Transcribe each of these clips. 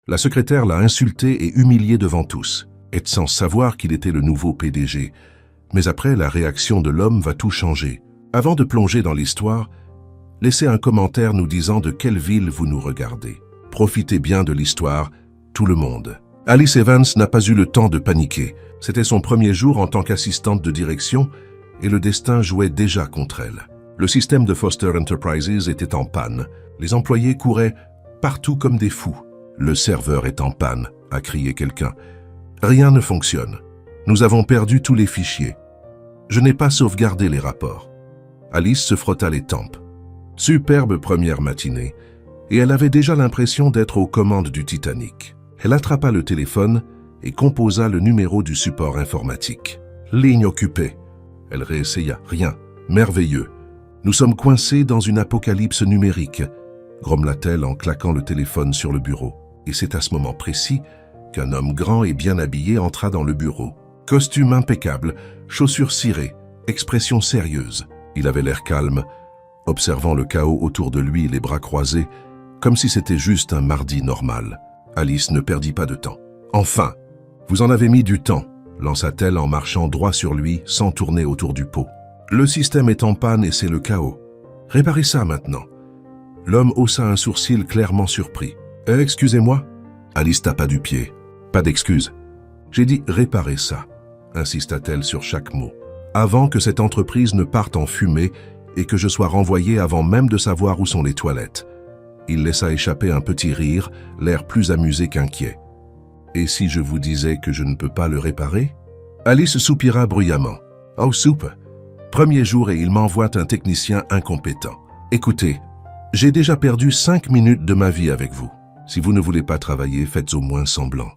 La secrétaire l'a insulté et humilié devant tous, et sans savoir qu'il était le nouveau PDG. Mais après, la réaction de l'homme va tout changer. Avant de plonger dans l'histoire, laissez un commentaire nous disant de quelle ville vous nous regardez. Profitez bien de l'histoire, tout le monde. Alice Evans n'a pas eu le temps de paniquer. C'était son premier jour en tant qu'assistante de direction et le destin jouait déjà contre elle. Le système de Foster Enterprises était en panne. Les employés couraient partout comme des fous. Le serveur est en panne, a crié quelqu'un. Rien ne fonctionne. Nous avons perdu tous les fichiers. Je n'ai pas sauvegardé les rapports. Alice se frotta les tempes. Superbe première matinée, et elle avait déjà l'impression d'être aux commandes du Titanic. Elle attrapa le téléphone et composa le numéro du support informatique. Ligne occupée. Elle réessaya. Rien. Merveilleux. Nous sommes coincés dans une apocalypse numérique, grommela-t-elle en claquant le téléphone sur le bureau. Et c'est à ce moment précis qu'un homme grand et bien habillé entra dans le bureau. Costume impeccable, chaussures cirées, expression sérieuse. Il avait l'air calme, observant le chaos autour de lui, les bras croisés, comme si c'était juste un mardi normal. Alice ne perdit pas de temps. « Enfin, vous en avez mis du temps », lança-t-elle en marchant droit sur lui sans tourner autour du pot. « Le système est en panne et c'est le chaos. Réparez ça maintenant. » L'homme haussa un sourcil clairement surpris. « Excusez-moi ?» Alice tapa du pied. « Pas d'excuse. J'ai dit réparer ça », insista-t-elle sur chaque mot. « Avant que cette entreprise ne parte en fumée et que je sois renvoyé avant même de savoir où sont les toilettes. » Il laissa échapper un petit rire, l'air plus amusé qu'inquiet. « Et si je vous disais que je ne peux pas le réparer ?» Alice soupira bruyamment. « Oh, soupe. Premier jour et il m'envoie un technicien incompétent. Écoutez, j'ai déjà perdu 5 minutes de ma vie avec vous. Si vous ne voulez pas travailler, faites au moins semblant. »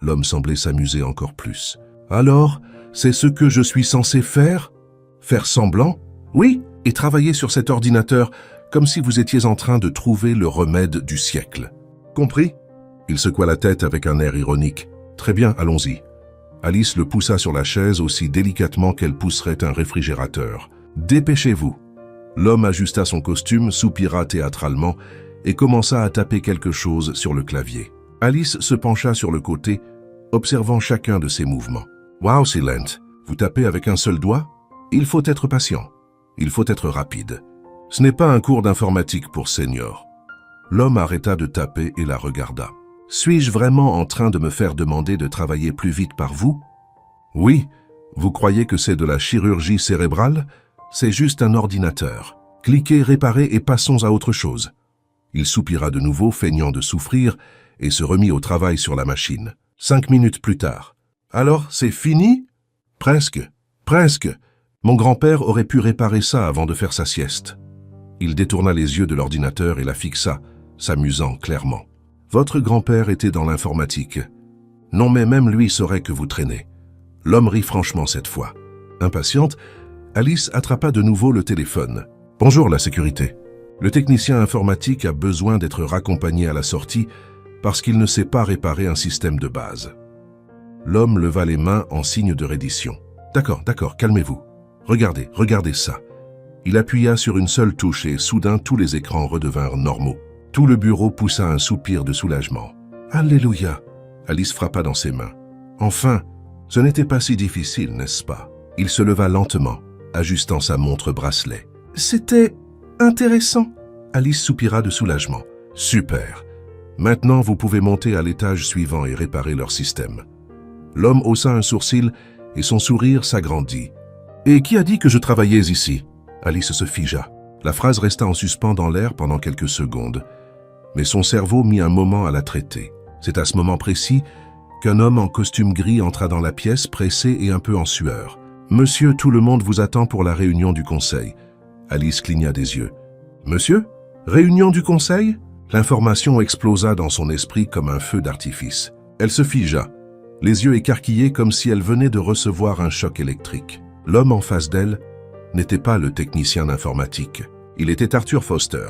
L'homme semblait s'amuser encore plus. « Alors, c'est ce que je suis censé faire? Faire semblant? Oui, et travailler sur cet ordinateur comme si vous étiez en train de trouver le remède du siècle. Compris ?» Il secoua la tête avec un air ironique. « Très bien, allons-y. » Alice le poussa sur la chaise aussi délicatement qu'elle pousserait un réfrigérateur. « Dépêchez-vous. » L'homme ajusta son costume, soupira théâtralement et commença à taper quelque chose sur le clavier. Alice se pencha sur le côté, observant chacun de ses mouvements. « Wow, c'est lent. Vous tapez avec un seul doigt? Il faut être patient. Il faut être rapide. Ce n'est pas un cours d'informatique pour seniors. » L'homme arrêta de taper et la regarda. « Suis-je vraiment en train de me faire demander de travailler plus vite par vous? » « Oui. Vous croyez que c'est de la chirurgie cérébrale? C'est juste un ordinateur. Cliquez, réparez et passons à autre chose. » Il soupira de nouveau, feignant de souffrir, et se remit au travail sur la machine. 5 minutes plus tard. « Alors, c'est fini? »« Presque. Presque. Mon grand-père aurait pu réparer ça avant de faire sa sieste. » Il détourna les yeux de l'ordinateur et la fixa, s'amusant clairement. « Votre grand-père était dans l'informatique. Non, mais même lui saurait que vous traînez. » L'homme rit franchement cette fois. Impatiente, Alice attrapa de nouveau le téléphone. « Bonjour, la sécurité. Le technicien informatique a besoin d'être raccompagné à la sortie parce qu'il ne sait pas réparer un système de base. » L'homme leva les mains en signe de reddition. « D'accord, calmez-vous. Regardez ça. » Il appuya sur une seule touche et soudain tous les écrans redevinrent normaux. Tout le bureau poussa un soupir de soulagement. « Alléluia !» Alice frappa dans ses mains. « Enfin, ce n'était pas si difficile, n'est-ce pas ?» Il se leva lentement, ajustant sa montre-bracelet. « C'était intéressant !» Alice soupira de soulagement. « Super. Maintenant, vous pouvez monter à l'étage suivant et réparer leur système. » L'homme haussa un sourcil et son sourire s'agrandit. « Et qui a dit que je travaillais ici ?» Alice se figea. La phrase resta en suspens dans l'air pendant quelques secondes, mais son cerveau mit un moment à la traiter. C'est à ce moment précis qu'un homme en costume gris entra dans la pièce, pressé et un peu en sueur. « Monsieur, tout le monde vous attend pour la réunion du conseil. » Alice cligna des yeux. « Monsieur? Réunion du conseil ?» L'information explosa dans son esprit comme un feu d'artifice. Elle se figea, les yeux écarquillés comme si elle venait de recevoir un choc électrique. L'homme en face d'elle n'était pas le technicien d'informatique. Il était Arthur Foster,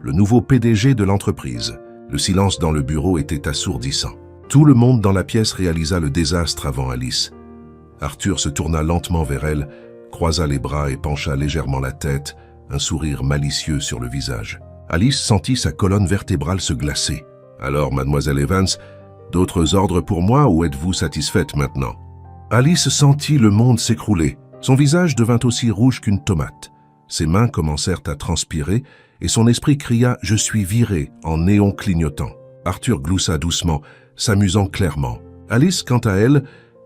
le nouveau PDG de l'entreprise. Le silence dans le bureau était assourdissant. Tout le monde dans la pièce réalisa le désastre avant Alice. Arthur se tourna lentement vers elle, croisa les bras et pencha légèrement la tête, un sourire malicieux sur le visage. Alice sentit sa colonne vertébrale se glacer. Alors, mademoiselle Evans, d'autres ordres pour moi ou êtes-vous satisfaite maintenant? Alice sentit le monde s'écrouler. Son visage devint aussi rouge qu'une tomate. Ses mains commencèrent à transpirer et son esprit cria « Je suis viré » en néon clignotant. Arthur gloussa doucement, s'amusant clairement. Alice, quant à elle,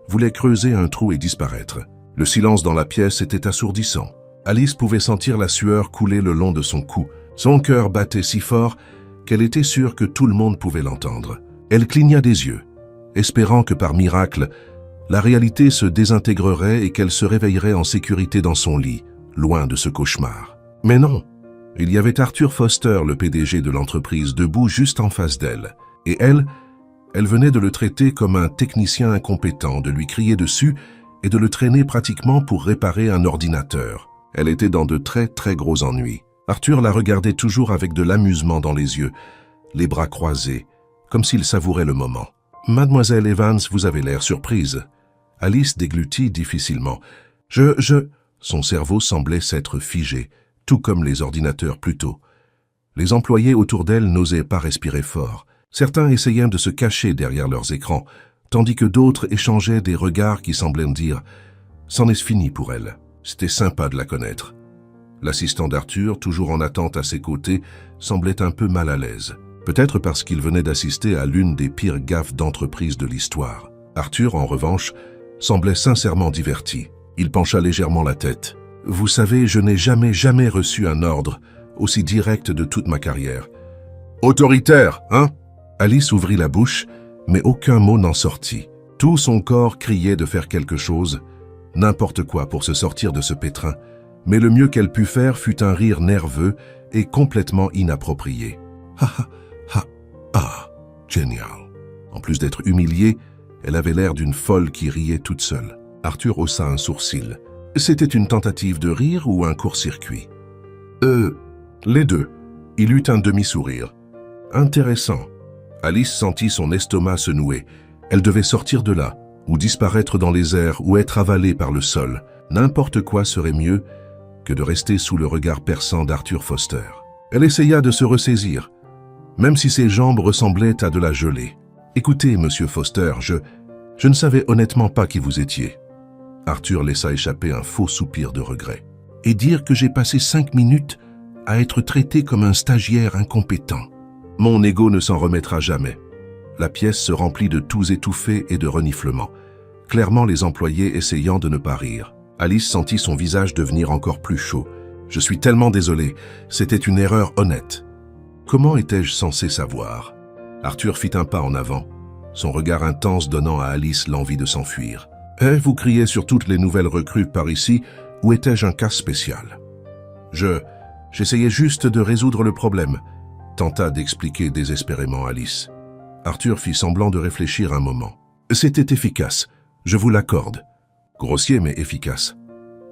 voulait creuser un trou et disparaître. Le silence dans la pièce était assourdissant. Alice pouvait sentir la sueur couler le long de son cou. Son cœur battait si fort qu'elle était sûre que tout le monde pouvait l'entendre. Elle cligna des yeux, espérant que par miracle, la réalité se désintégrerait et qu'elle se réveillerait en sécurité dans son lit, loin de ce cauchemar. Mais non, il y avait Arthur Foster, le PDG de l'entreprise, debout juste en face d'elle. Et elle venait de le traiter comme un technicien incompétent, de lui crier dessus et de le traîner pratiquement pour réparer un ordinateur. Elle était dans de très gros ennuis. Arthur la regardait toujours avec de l'amusement dans les yeux, les bras croisés, comme s'il savourait le moment. « Mademoiselle Evans, vous avez l'air surprise. » Alice déglutit difficilement. « Son cerveau semblait s'être figé, tout comme les ordinateurs plus tôt. Les employés autour d'elle n'osaient pas respirer fort. Certains essayaient de se cacher derrière leurs écrans, tandis que d'autres échangeaient des regards qui semblaient dire « C'en est fini pour elle. » C'était sympa de la connaître. L'assistant d'Arthur, toujours en attente à ses côtés, semblait un peu mal à l'aise. Peut-être parce qu'il venait d'assister à l'une des pires gaffes d'entreprise de l'histoire. Arthur, en revanche, semblait sincèrement diverti. Il pencha légèrement la tête. « Vous savez, je n'ai jamais reçu un ordre aussi direct de toute ma carrière. »« Autoritaire, hein ?» Alice ouvrit la bouche, mais aucun mot n'en sortit. Tout son corps criait de faire quelque chose, n'importe quoi pour se sortir de ce pétrin, mais le mieux qu'elle put faire fut un rire nerveux et complètement inapproprié. « Ha ha ha ah, génial !» En plus d'être humiliée, elle avait l'air d'une folle qui riait toute seule. Arthur haussa un sourcil. C'était une tentative de rire ou un court-circuit? Les deux. Il eut un demi-sourire. Intéressant. Alice sentit son estomac se nouer. Elle devait sortir de là, ou disparaître dans les airs, ou être avalée par le sol. N'importe quoi serait mieux que de rester sous le regard perçant d'Arthur Foster. Elle essaya de se ressaisir, même si ses jambes ressemblaient à de la gelée. « Écoutez, monsieur Foster, je ne savais honnêtement pas qui vous étiez. » Arthur laissa échapper un faux soupir de regret. « Et dire que j'ai passé 5 minutes à être traité comme un stagiaire incompétent. Mon ego ne s'en remettra jamais. » La pièce se remplit de toux étouffés et de reniflements, clairement les employés essayant de ne pas rire. Alice sentit son visage devenir encore plus chaud. « Je suis tellement désolé, c'était une erreur honnête. » Comment étais-je censé savoir? Arthur fit un pas en avant, son regard intense donnant à Alice l'envie de s'enfuir. « Vous criez sur toutes les nouvelles recrues par ici, ou étais-je un cas spécial? » J'essayais juste de résoudre le problème, tenta d'expliquer désespérément Alice. Arthur fit semblant de réfléchir un moment. « C'était efficace, je vous l'accorde. » Grossier mais efficace.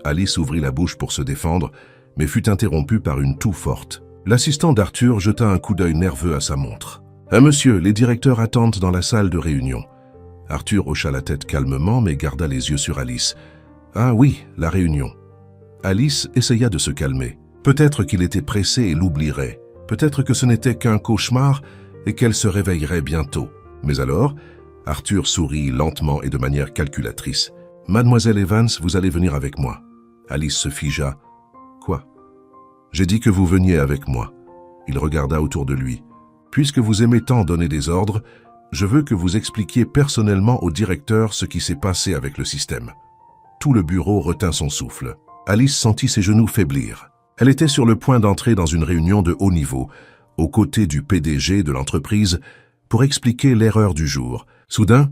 Alice ouvrit la bouche pour se défendre, mais fut interrompue par une toux forte. L'assistant d'Arthur jeta un coup d'œil nerveux à sa montre. « Monsieur, les directeurs attendent dans la salle de réunion. » Arthur hocha la tête calmement, mais garda les yeux sur Alice. « Ah oui, la réunion. » Alice essaya de se calmer. Peut-être qu'il était pressé et l'oublierait. Peut-être que ce n'était qu'un cauchemar et qu'elle se réveillerait bientôt. Mais alors, Arthur sourit lentement et de manière calculatrice. « Mademoiselle Evans, vous allez venir avec moi. » Alice se figea. « Quoi? » « J'ai dit que vous veniez avec moi. » Il regarda autour de lui. « Puisque vous aimez tant donner des ordres, je veux que vous expliquiez personnellement au directeur ce qui s'est passé avec le système. » Tout le bureau retint son souffle. Alice sentit ses genoux faiblir. Elle était sur le point d'entrer dans une réunion de haut niveau, aux côtés du PDG de l'entreprise, pour expliquer l'erreur du jour. Soudain,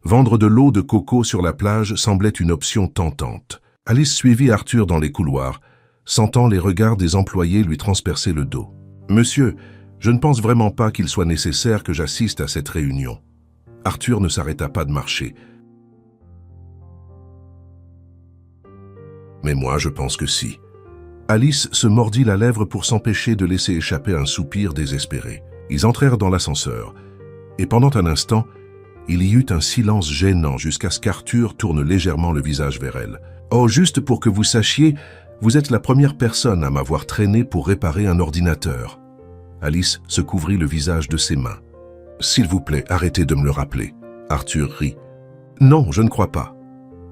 vendre de l'eau de coco sur la plage semblait une option tentante. Alice suivit Arthur dans les couloirs, sentant les regards des employés lui transpercer le dos. « Monsieur, je ne pense vraiment pas qu'il soit nécessaire que j'assiste à cette réunion. » Arthur ne s'arrêta pas de marcher. « Mais moi, je pense que si. » Alice se mordit la lèvre pour s'empêcher de laisser échapper un soupir désespéré. Ils entrèrent dans l'ascenseur, et pendant un instant, il y eut un silence gênant jusqu'à ce qu'Arthur tourne légèrement le visage vers elle. « Oh, juste pour que vous sachiez, vous êtes la première personne à m'avoir traîné pour réparer un ordinateur. » Alice se couvrit le visage de ses mains. S'il vous plaît, arrêtez de me le rappeler. Arthur rit. Non, je ne crois pas.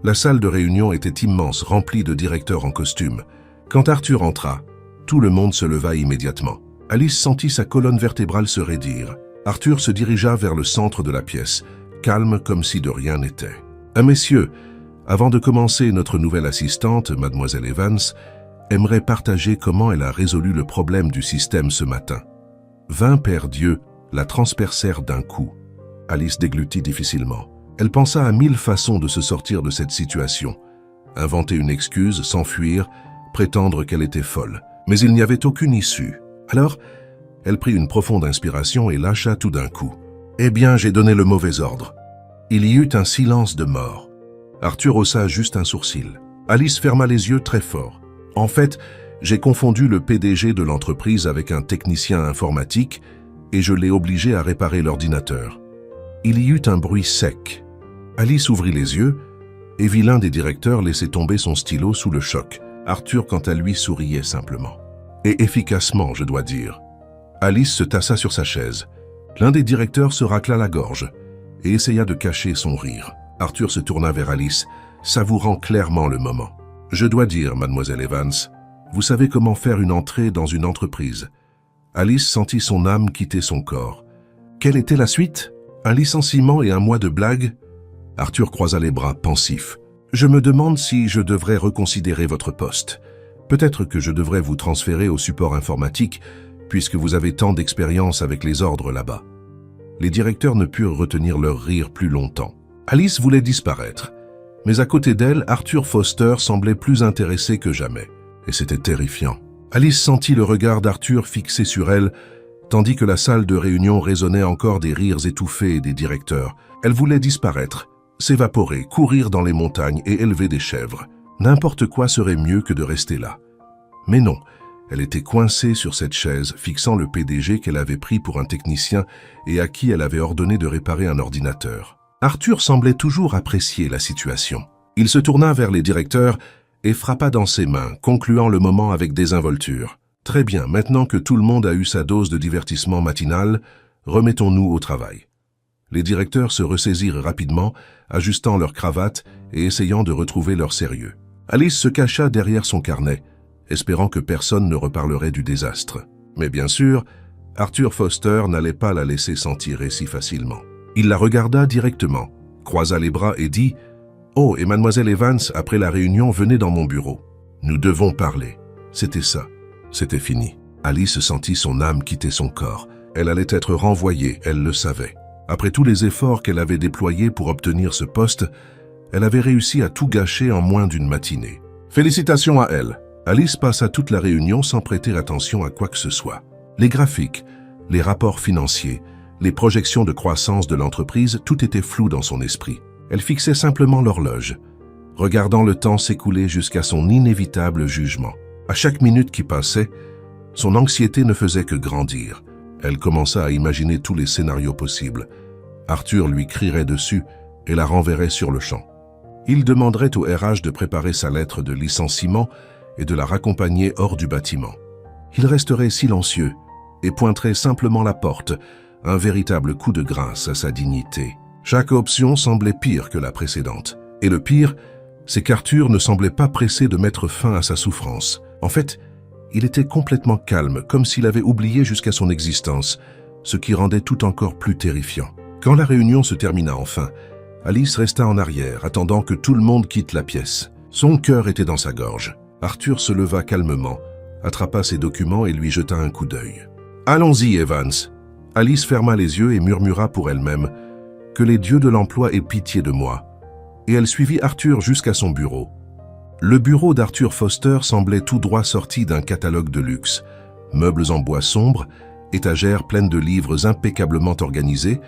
La salle de réunion était immense, remplie de directeurs en costume. Quand Arthur entra, tout le monde se leva immédiatement. Alice sentit sa colonne vertébrale se raidir. Arthur se dirigea vers le centre de la pièce, calme comme si de rien n'était. « Messieurs, avant de commencer, notre nouvelle assistante, mademoiselle Evans, aimerait partager comment elle a résolu le problème du système ce matin. 20 paires d'yeux la transpercèrent d'un coup. Alice déglutit difficilement. Elle pensa à 1000 façons de se sortir de cette situation. Inventer une excuse, s'enfuir, prétendre qu'elle était folle. Mais il n'y avait aucune issue. Alors, elle prit une profonde inspiration et lâcha tout d'un coup. « Eh bien, j'ai donné le mauvais ordre. » Il y eut un silence de mort. Arthur haussa juste un sourcil. Alice ferma les yeux très fort. « En fait, j'ai confondu le PDG de l'entreprise avec un technicien informatique et je l'ai obligé à réparer l'ordinateur. » Il y eut un bruit sec. Alice ouvrit les yeux et vit l'un des directeurs laisser tomber son stylo sous le choc. Arthur, quant à lui, souriait simplement. Et efficacement, je dois dire. Alice se tassa sur sa chaise. L'un des directeurs se racla la gorge et essaya de cacher son rire. Arthur se tourna vers Alice, savourant clairement le moment. « Je dois dire, mademoiselle Evans, vous savez comment faire une entrée dans une entreprise. » Alice sentit son âme quitter son corps. Quelle était la suite? Un licenciement et un mois de blagues? Arthur croisa les bras, pensif. « Je me demande si je devrais reconsidérer votre poste. Peut-être que je devrais vous transférer au support informatique, puisque vous avez tant d'expérience avec les ordres là-bas. » Les directeurs ne purent retenir leur rire plus longtemps. Alice voulait disparaître, mais à côté d'elle, Arthur Foster semblait plus intéressé que jamais. Et c'était terrifiant. Alice sentit le regard d'Arthur fixé sur elle, tandis que la salle de réunion résonnait encore des rires étouffés des directeurs. Elle voulait disparaître, s'évaporer, courir dans les montagnes et élever des chèvres. N'importe quoi serait mieux que de rester là. Mais non, elle était coincée sur cette chaise, fixant le PDG qu'elle avait pris pour un technicien et à qui elle avait ordonné de réparer un ordinateur. Arthur semblait toujours apprécier la situation. Il se tourna vers les directeurs et frappa dans ses mains, concluant le moment avec désinvolture. « Très bien, maintenant que tout le monde a eu sa dose de divertissement matinal, remettons-nous au travail. » Les directeurs se ressaisirent rapidement, ajustant leurs cravates et essayant de retrouver leur sérieux. Alice se cacha derrière son carnet, espérant que personne ne reparlerait du désastre. Mais bien sûr, Arthur Foster n'allait pas la laisser s'en tirer si facilement. Il la regarda directement, croisa les bras et dit « Oh, et mademoiselle Evans, après la réunion, venez dans mon bureau. Nous devons parler. » C'était ça. C'était fini. Alice sentit son âme quitter son corps. Elle allait être renvoyée, elle le savait. Après tous les efforts qu'elle avait déployés pour obtenir ce poste, elle avait réussi à tout gâcher en moins d'une matinée. Félicitations à elle. Alice passa toute la réunion sans prêter attention à quoi que ce soit. Les graphiques, les rapports financiers, les projections de croissance de l'entreprise, tout était flou dans son esprit. Elle fixait simplement l'horloge, regardant le temps s'écouler jusqu'à son inévitable jugement. À chaque minute qui passait, son anxiété ne faisait que grandir. Elle commença à imaginer tous les scénarios possibles. Arthur lui crierait dessus et la renverrait sur le champ. Il demanderait au RH de préparer sa lettre de licenciement et de la raccompagner hors du bâtiment. Il resterait silencieux et pointerait simplement la porte, un véritable coup de grâce à sa dignité. Chaque option semblait pire que la précédente. Et le pire, c'est qu'Arthur ne semblait pas pressé de mettre fin à sa souffrance. En fait, il était complètement calme, comme s'il avait oublié jusqu'à son existence, ce qui rendait tout encore plus terrifiant. Quand la réunion se termina enfin, Alice resta en arrière, attendant que tout le monde quitte la pièce. Son cœur était dans sa gorge. Arthur se leva calmement, attrapa ses documents et lui jeta un coup d'œil. « Allons-y, Evans !» Alice ferma les yeux et murmura pour elle-même « Que les dieux de l'emploi aient pitié de moi !» Et elle suivit Arthur jusqu'à son bureau. Le bureau d'Arthur Foster semblait tout droit sorti d'un catalogue de luxe. Meubles en bois sombre, étagères pleines de livres impeccablement organisés,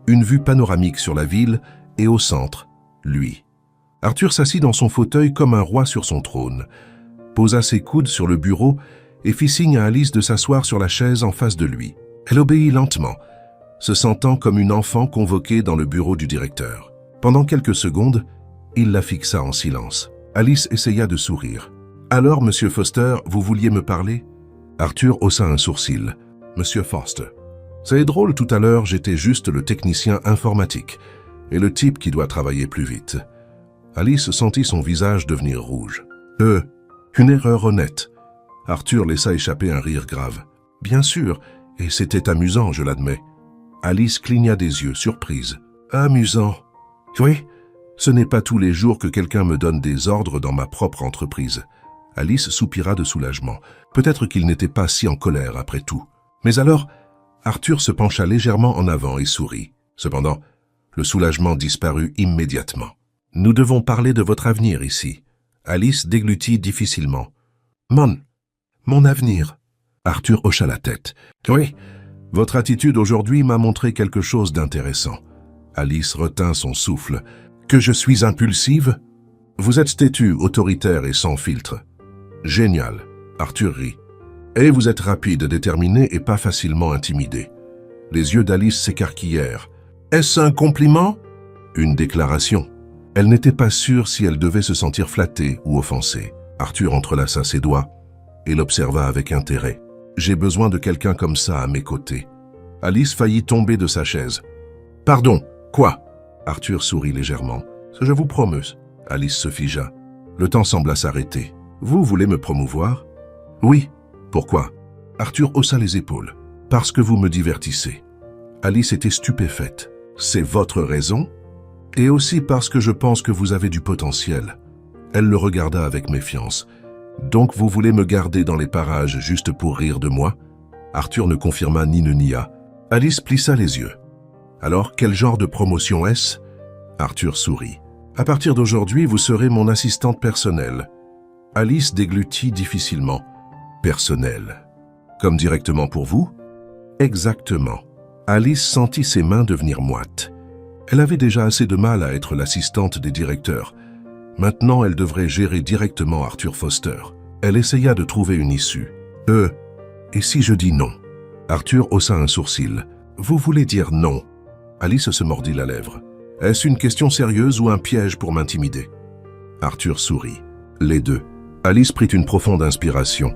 une vue panoramique sur la ville et au centre, lui. Arthur s'assit dans son fauteuil comme un roi sur son trône, posa ses coudes sur le bureau et fit signe à Alice de s'asseoir sur la chaise en face de lui. Elle obéit lentement, se sentant comme une enfant convoquée dans le bureau du directeur. Pendant quelques secondes, il la fixa en silence. Alice essaya de sourire. « Alors, Monsieur Foster, vous vouliez me parler ?» Arthur haussa un sourcil. « Monsieur Foster. » C'est drôle, tout à l'heure, j'étais juste le technicien informatique et le type qui doit travailler plus vite. » Alice sentit son visage devenir rouge. Une erreur honnête. » Arthur laissa échapper un rire grave. « Bien sûr, et c'était amusant, je l'admets. » Alice cligna des yeux, surprise. « Amusant. Oui, ce n'est pas tous les jours que quelqu'un me donne des ordres dans ma propre entreprise. » Alice soupira de soulagement. Peut-être qu'il n'était pas si en colère après tout. Mais alors, Arthur se pencha légèrement en avant et sourit. Cependant, le soulagement disparut immédiatement. « Nous devons parler de votre avenir ici. » Alice déglutit difficilement. « Mon avenir. » Arthur hocha la tête. « Oui, votre attitude aujourd'hui m'a montré quelque chose d'intéressant. » Alice retint son souffle. « Que je suis impulsive? Vous êtes têtue, autoritaire et sans filtre. » « Génial. » Arthur rit. « Et vous êtes rapide, déterminé et pas facilement intimidé. » Les yeux d'Alice s'écarquillèrent. « Est-ce un compliment? » Une déclaration. Elle n'était pas sûre si elle devait se sentir flattée ou offensée. Arthur entrelaça ses doigts et l'observa avec intérêt. « J'ai besoin de quelqu'un comme ça à mes côtés. » Alice faillit tomber de sa chaise. « Pardon, quoi ?» Arthur sourit légèrement. « Je vous promets. » Alice se figea. Le temps sembla s'arrêter. « Vous voulez me promouvoir? »« Oui. » « Pourquoi ?» Arthur haussa les épaules. « Parce que vous me divertissez. » Alice était stupéfaite. « C'est votre raison? » « Et aussi parce que je pense que vous avez du potentiel. » Elle le regarda avec méfiance. « Donc vous voulez me garder dans les parages juste pour rire de moi ?» Arthur ne confirma ni ne nia. Alice plissa les yeux. « Alors, quel genre de promotion est-ce » Arthur sourit. « À partir d'aujourd'hui, vous serez mon assistante personnelle. » Alice déglutit difficilement. « Personnelle. Comme directement pour vous ?»« Exactement. » Alice sentit ses mains devenir moites. Elle avait déjà assez de mal à être l'assistante des directeurs. Maintenant, elle devrait gérer directement Arthur Foster. Elle essaya de trouver une issue. « Et si je dis non ?» Arthur haussa un sourcil. « Vous voulez dire non ?» Alice se mordit la lèvre. « Est-ce une question sérieuse ou un piège pour m'intimider ?» Arthur sourit. « Les deux. » Alice prit une profonde inspiration.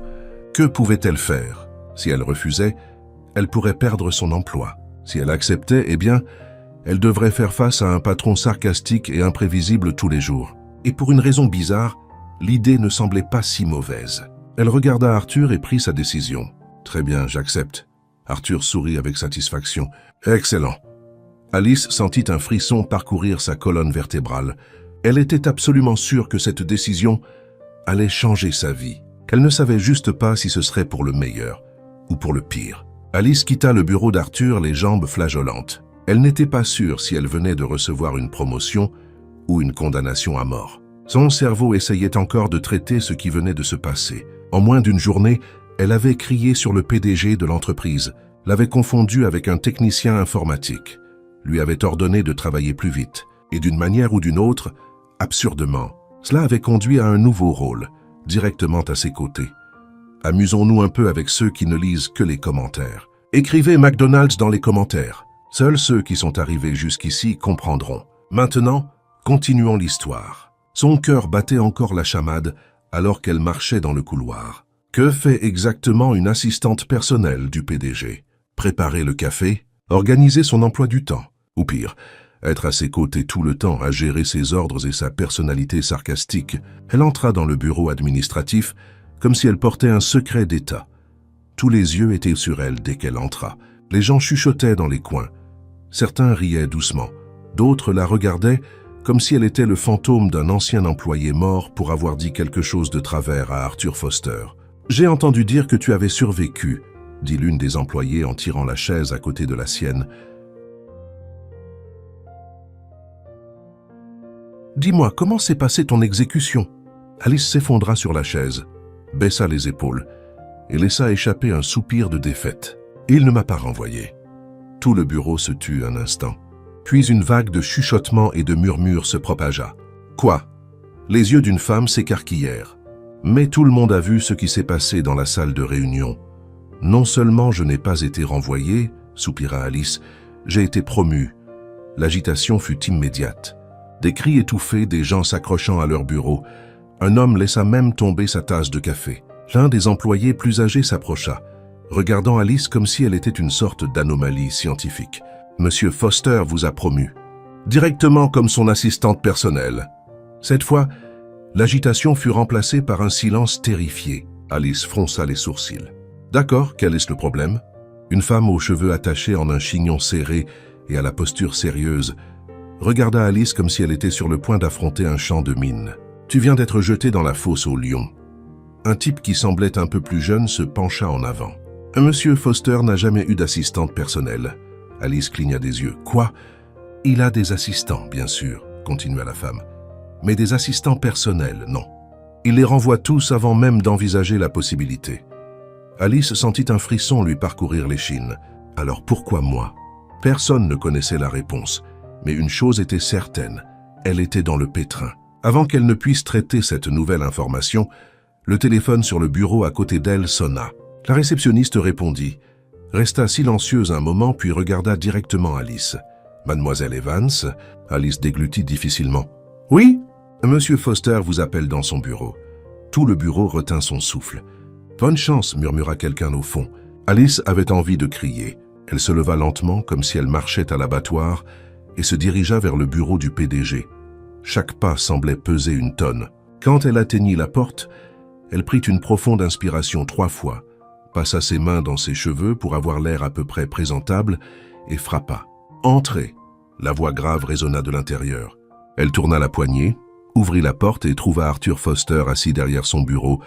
Que pouvait-elle faire? Si elle refusait, elle pourrait perdre son emploi. Si elle acceptait, eh bien, elle devrait faire face à un patron sarcastique et imprévisible tous les jours. Et pour une raison bizarre, l'idée ne semblait pas si mauvaise. Elle regarda Arthur et prit sa décision. « Très bien, j'accepte. » Arthur sourit avec satisfaction. « Excellent. » Alice sentit un frisson parcourir sa colonne vertébrale. Elle était absolument sûre que cette décision allait changer sa vie, qu'elle ne savait juste pas si ce serait pour le meilleur ou pour le pire. Alice quitta le bureau d'Arthur les jambes flageolantes. Elle n'était pas sûre si elle venait de recevoir une promotion ou une condamnation à mort. Son cerveau essayait encore de traiter ce qui venait de se passer. En moins d'une journée, elle avait crié sur le PDG de l'entreprise, l'avait confondu avec un technicien informatique, lui avait ordonné de travailler plus vite, et d'une manière ou d'une autre, absurdement, cela avait conduit à un nouveau rôle, directement à ses côtés. Amusons-nous un peu avec ceux qui ne lisent que les commentaires. Écrivez McDonald's dans les commentaires. Seuls ceux qui sont arrivés jusqu'ici comprendront. Maintenant, continuons l'histoire. Son cœur battait encore la chamade alors qu'elle marchait dans le couloir. Que fait exactement une assistante personnelle du PDG? Préparer le café? Organiser son emploi du temps? Ou pire, être à ses côtés tout le temps à gérer ses ordres et sa personnalité sarcastique? Elle entra dans le bureau administratif comme si elle portait un secret d'État. Tous les yeux étaient sur elle dès qu'elle entra. Les gens chuchotaient dans les coins. Certains riaient doucement, d'autres la regardaient comme si elle était le fantôme d'un ancien employé mort pour avoir dit quelque chose de travers à Arthur Foster. « J'ai entendu dire que tu avais survécu », dit l'une des employées en tirant la chaise à côté de la sienne. « Dis-moi, comment s'est passée ton exécution ?» Alice s'effondra sur la chaise, baissa les épaules et laissa échapper un soupir de défaite. « Il ne m'a pas renvoyé. » Tout le bureau se tut un instant. Puis une vague de chuchotements et de murmures se propagea. « Quoi ?» Les yeux d'une femme s'écarquillèrent. « Mais tout le monde a vu ce qui s'est passé dans la salle de réunion. Non seulement je n'ai pas été renvoyée, soupira Alice, j'ai été promue. » L'agitation fut immédiate. Des cris étouffés, des gens s'accrochant à leur bureau. Un homme laissa même tomber sa tasse de café. L'un des employés plus âgés s'approcha. regardant Alice comme si elle était une sorte d'anomalie scientifique. « Monsieur Foster vous a promu, directement comme son assistante personnelle. » Cette fois, l'agitation fut remplacée par un silence terrifié. Alice fronça les sourcils. « D'accord, quel est le problème ?» Une femme aux cheveux attachés en un chignon serré et à la posture sérieuse regarda Alice comme si elle était sur le point d'affronter un champ de mines. « Tu viens d'être jetée dans la fosse aux lions. » Un type qui semblait un peu plus jeune se pencha en avant. « Monsieur Foster n'a jamais eu d'assistante personnelle. » Alice cligna des yeux. « Quoi ? Il a des assistants, bien sûr, » continua la femme. « Mais des assistants personnels, non. Il les renvoie tous avant même d'envisager la possibilité. » Alice sentit un frisson lui parcourir l'échine. « Alors pourquoi moi ?» Personne ne connaissait la réponse, mais une chose était certaine, elle était dans le pétrin. Avant qu'elle ne puisse traiter cette nouvelle information, le téléphone sur le bureau à côté d'elle sonna. La réceptionniste répondit, resta silencieuse un moment puis regarda directement Alice. « Mademoiselle Evans ?» Alice déglutit difficilement. « Oui ?» « Monsieur Foster vous appelle dans son bureau. » Tout le bureau retint son souffle. « Bonne chance » murmura quelqu'un au fond. Alice avait envie de crier. Elle se leva lentement comme si elle marchait à l'abattoir et se dirigea vers le bureau du PDG. Chaque pas semblait peser une tonne. Quand elle atteignit la porte, elle prit une profonde inspiration 3 fois, passa ses mains dans ses cheveux pour avoir l'air à peu près présentable et frappa. « Entrez !» La voix grave résonna de l'intérieur. Elle tourna la poignée, ouvrit la porte et trouva Arthur Foster assis derrière son bureau,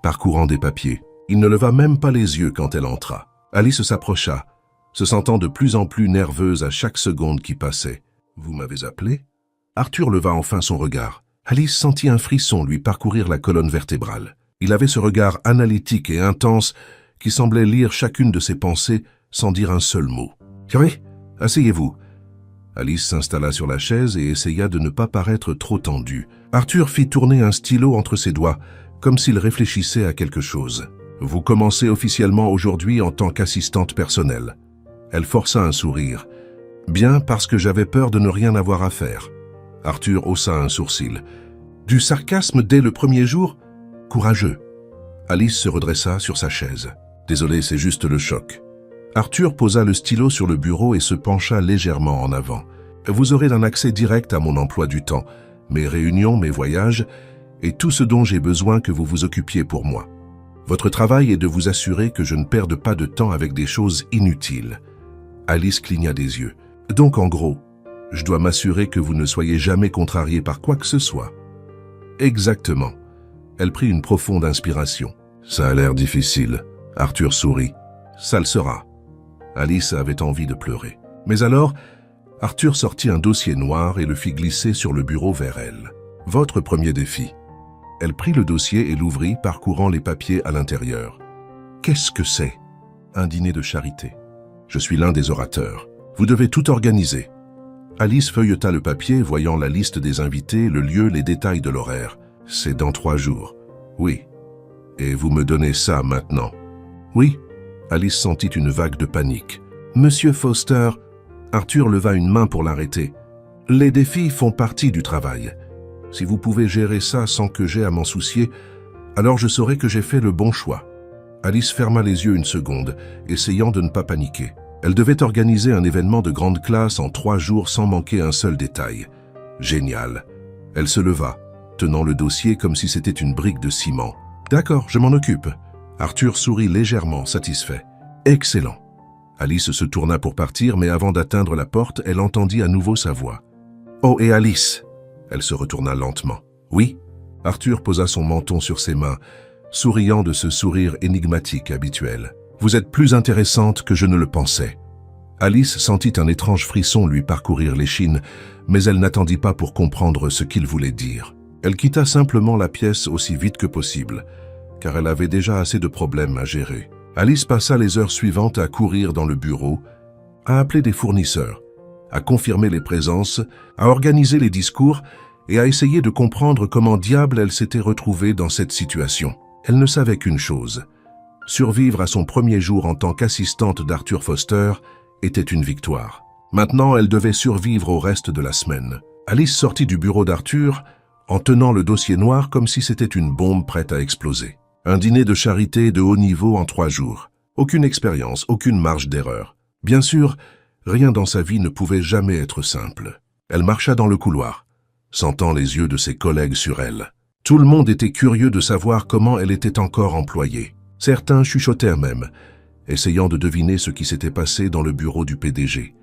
parcourant des papiers. Il ne leva même pas les yeux quand elle entra. Alice s'approcha, se sentant de plus en plus nerveuse à chaque seconde qui passait. « Vous m'avez appelé ?» Arthur leva enfin son regard. Alice sentit un frisson lui parcourir la colonne vertébrale. Il avait ce regard analytique et intense qui semblait lire chacune de ses pensées sans dire un seul mot. « Oui, asseyez-vous. » Alice s'installa sur la chaise et essaya de ne pas paraître trop tendue. Arthur fit tourner un stylo entre ses doigts, comme s'il réfléchissait à quelque chose. « Vous commencez officiellement aujourd'hui en tant qu'assistante personnelle. » Elle força un sourire. « Bien parce que j'avais peur de ne rien avoir à faire. » Arthur haussa un sourcil. « Du sarcasme dès le premier jour ? Courageux. » Alice se redressa sur sa chaise. « Désolé, c'est juste le choc. » Arthur posa le stylo sur le bureau et se pencha légèrement en avant. « Vous aurez un accès direct à mon emploi du temps, mes réunions, mes voyages et tout ce dont j'ai besoin que vous vous occupiez pour moi. Votre travail est de vous assurer que je ne perde pas de temps avec des choses inutiles. » Alice cligna des yeux. « Donc en gros, je dois m'assurer que vous ne soyez jamais contrarié par quoi que ce soit. » « Exactement. » Elle prit une profonde inspiration. « Ça a l'air difficile. » Arthur sourit. « Ça le sera. » Alice avait envie de pleurer. Mais alors, Arthur sortit un dossier noir et le fit glisser sur le bureau vers elle. « Votre premier défi. » Elle prit le dossier et l'ouvrit, parcourant les papiers à l'intérieur. « Qu'est-ce que c'est ?»« Un dîner de charité. Je suis l'un des orateurs. Vous devez tout organiser. » Alice feuilleta le papier, voyant la liste des invités, le lieu, les détails de l'horaire. « C'est dans 3 jours. »« Oui. Et vous me donnez ça maintenant. »« Oui. » Alice sentit une vague de panique. « Monsieur Foster !» Arthur leva une main pour l'arrêter. « Les défis font partie du travail. Si vous pouvez gérer ça sans que j'aie à m'en soucier, alors je saurai que j'ai fait le bon choix. » Alice ferma les yeux une seconde, essayant de ne pas paniquer. Elle devait organiser un événement de grande classe en 3 jours sans manquer un seul détail. Génial. Elle se leva, tenant le dossier comme si c'était une brique de ciment. « D'accord, je m'en occupe. » Arthur sourit légèrement, satisfait. « Excellent. » Alice se tourna pour partir, mais avant d'atteindre la porte, elle entendit à nouveau sa voix. « Oh, et Alice ?» Elle se retourna lentement. « Oui ?» Arthur posa son menton sur ses mains, souriant de ce sourire énigmatique habituel. « Vous êtes plus intéressante que je ne le pensais. » Alice sentit un étrange frisson lui parcourir l'échine, mais elle n'attendit pas pour comprendre ce qu'il voulait dire. Elle quitta simplement la pièce aussi vite que possible, car elle avait déjà assez de problèmes à gérer. Alice passa les heures suivantes à courir dans le bureau, à appeler des fournisseurs, à confirmer les présences, à organiser les discours et à essayer de comprendre comment diable elle s'était retrouvée dans cette situation. Elle ne savait qu'une chose. Survivre à son premier jour en tant qu'assistante d'Arthur Foster était une victoire. Maintenant, elle devait survivre au reste de la semaine. Alice sortit du bureau d'Arthur en tenant le dossier noir comme si c'était une bombe prête à exploser. Un dîner de charité de haut niveau en 3 jours. Aucune expérience, aucune marge d'erreur. Bien sûr, rien dans sa vie ne pouvait jamais être simple. Elle marcha dans le couloir, sentant les yeux de ses collègues sur elle. Tout le monde était curieux de savoir comment elle était encore employée. Certains chuchotèrent même, essayant de deviner ce qui s'était passé dans le bureau du PDG.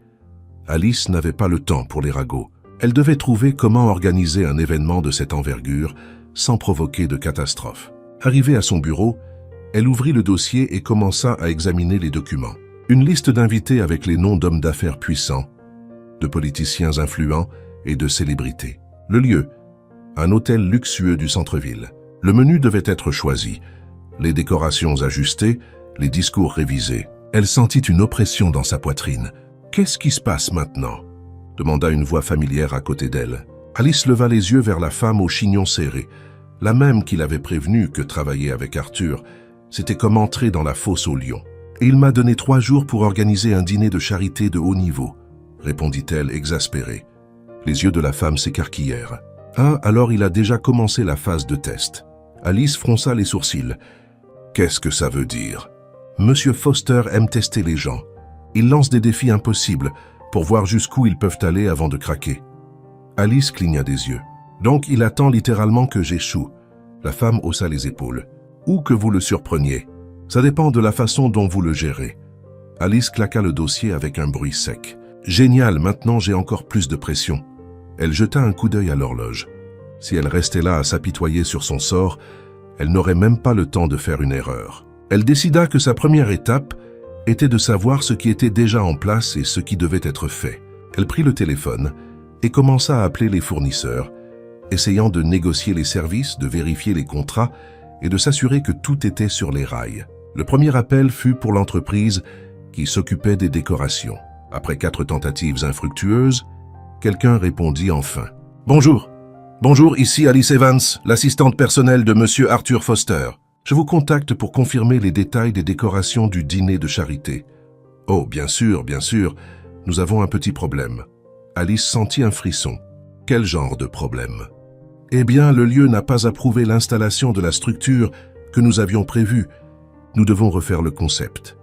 Alice n'avait pas le temps pour les ragots. Elle devait trouver comment organiser un événement de cette envergure sans provoquer de catastrophe. Arrivée à son bureau, elle ouvrit le dossier et commença à examiner les documents. Une liste d'invités avec les noms d'hommes d'affaires puissants, de politiciens influents et de célébrités. Le lieu, un hôtel luxueux du centre-ville. Le menu devait être choisi, les décorations ajustées, les discours révisés. Elle sentit une oppression dans sa poitrine. « Qu'est-ce qui se passe maintenant ?» demanda une voix familière à côté d'elle. Alice leva les yeux vers la femme au chignon serré, la même qu'il avait prévenue que travailler avec Arthur, c'était comme entrer dans la fosse aux lions. « Et il m'a donné 3 jours pour organiser un dîner de charité de haut niveau, » répondit-elle exaspérée. Les yeux de la femme s'écarquillèrent. « Ah, alors il a déjà commencé la phase de test. » Alice fronça les sourcils. « Qu'est-ce que ça veut dire ?»« Monsieur Foster aime tester les gens. Il lance des défis impossibles pour voir jusqu'où ils peuvent aller avant de craquer. » Alice cligna des yeux. « Donc il attend littéralement que j'échoue. » La femme haussa les épaules. « Ou que vous le surpreniez. Ça dépend de la façon dont vous le gérez. » Alice claqua le dossier avec un bruit sec. « Génial, maintenant j'ai encore plus de pression. » Elle jeta un coup d'œil à l'horloge. Si elle restait là à s'apitoyer sur son sort, elle n'aurait même pas le temps de faire une erreur. Elle décida que sa première étape était de savoir ce qui était déjà en place et ce qui devait être fait. Elle prit le téléphone et commença à appeler les fournisseurs, essayant de négocier les services, de vérifier les contrats et de s'assurer que tout était sur les rails. Le premier appel fut pour l'entreprise qui s'occupait des décorations. Après 4 tentatives infructueuses, quelqu'un répondit enfin. « Bonjour. Bonjour, ici Alice Evans, l'assistante personnelle de Monsieur Arthur Foster. Je vous contacte pour confirmer les détails des décorations du dîner de charité. » « Oh, bien sûr, nous avons un petit problème. » Alice sentit un frisson. « Quel genre de problème ?»« Eh bien, le lieu n'a pas approuvé l'installation de la structure que nous avions prévue. Nous devons refaire le concept. »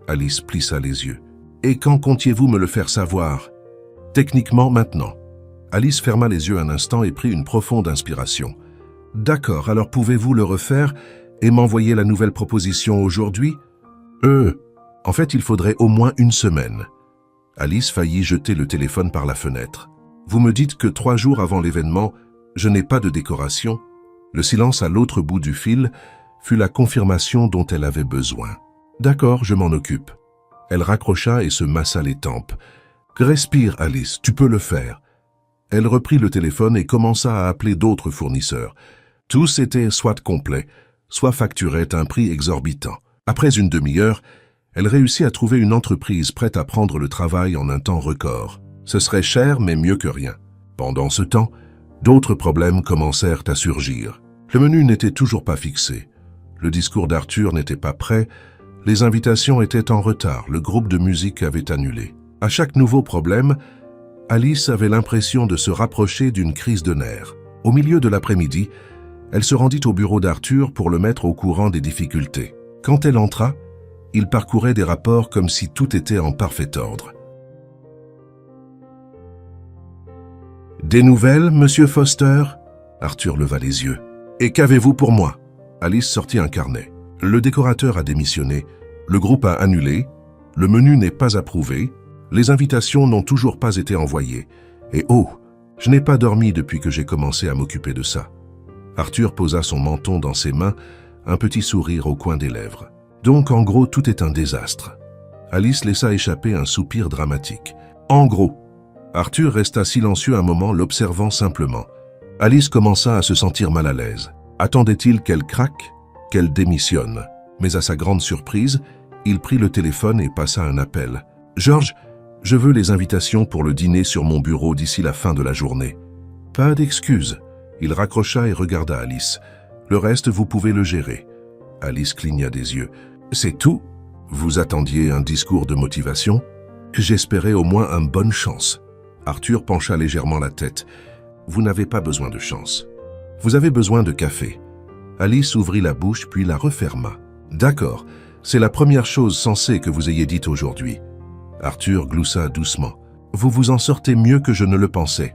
Alice plissa les yeux. « Et quand comptiez-vous me le faire savoir ?»« Techniquement, maintenant. » Alice ferma les yeux un instant et prit une profonde inspiration. « D'accord, alors pouvez-vous le refaire et m'envoyer la nouvelle proposition aujourd'hui ?»« En fait, il faudrait au moins 1 semaine. » Alice faillit jeter le téléphone par la fenêtre. « Vous me dites que 3 jours avant l'événement, je n'ai pas de décoration ?» Le silence à l'autre bout du fil fut la confirmation dont elle avait besoin. « D'accord, je m'en occupe. » Elle raccrocha et se massa les tempes. « Respire, Alice, tu peux le faire. » Elle reprit le téléphone et commença à appeler d'autres fournisseurs. Tous étaient soit complets, soit facturaient un prix exorbitant. Après une demi-heure, elle réussit à trouver une entreprise prête à prendre le travail en un temps record. Ce serait cher, mais mieux que rien. Pendant ce temps, d'autres problèmes commencèrent à surgir. Le menu n'était toujours pas fixé. Le discours d'Arthur n'était pas prêt. Les invitations étaient en retard. Le groupe de musique avait annulé. À chaque nouveau problème, Alice avait l'impression de se rapprocher d'une crise de nerfs. Au milieu de l'après-midi, elle se rendit au bureau d'Arthur pour le mettre au courant des difficultés. Quand elle entra, il parcourait des rapports comme si tout était en parfait ordre. « Des nouvelles, Monsieur Foster ?» Arthur leva les yeux. « Et qu'avez-vous pour moi ?» Alice sortit un carnet. « Le décorateur a démissionné, le groupe a annulé, le menu n'est pas approuvé, les invitations n'ont toujours pas été envoyées. Et oh, je n'ai pas dormi depuis que j'ai commencé à m'occuper de ça. » Arthur posa son menton dans ses mains, un petit sourire au coin des lèvres. « Donc, en gros, tout est un désastre. » Alice laissa échapper un soupir dramatique. « En gros. » Arthur resta silencieux un moment, l'observant simplement. Alice commença à se sentir mal à l'aise. Attendait-il qu'elle craque, qu'elle démissionne? Mais à sa grande surprise, il prit le téléphone et passa un appel. « George, je veux les invitations pour le dîner sur mon bureau d'ici la fin de la journée. » Pas d'excuses. Il raccrocha et regarda Alice. « Le reste, vous pouvez le gérer. » Alice cligna des yeux. « C'est tout? Vous attendiez un discours de motivation? J'espérais au moins une bonne chance. » Arthur pencha légèrement la tête. « Vous n'avez pas besoin de chance. Vous avez besoin de café. » Alice ouvrit la bouche puis la referma. « D'accord. C'est la première chose sensée que vous ayez dite aujourd'hui. Arthur gloussa doucement. Vous vous en sortez mieux que je ne le pensais.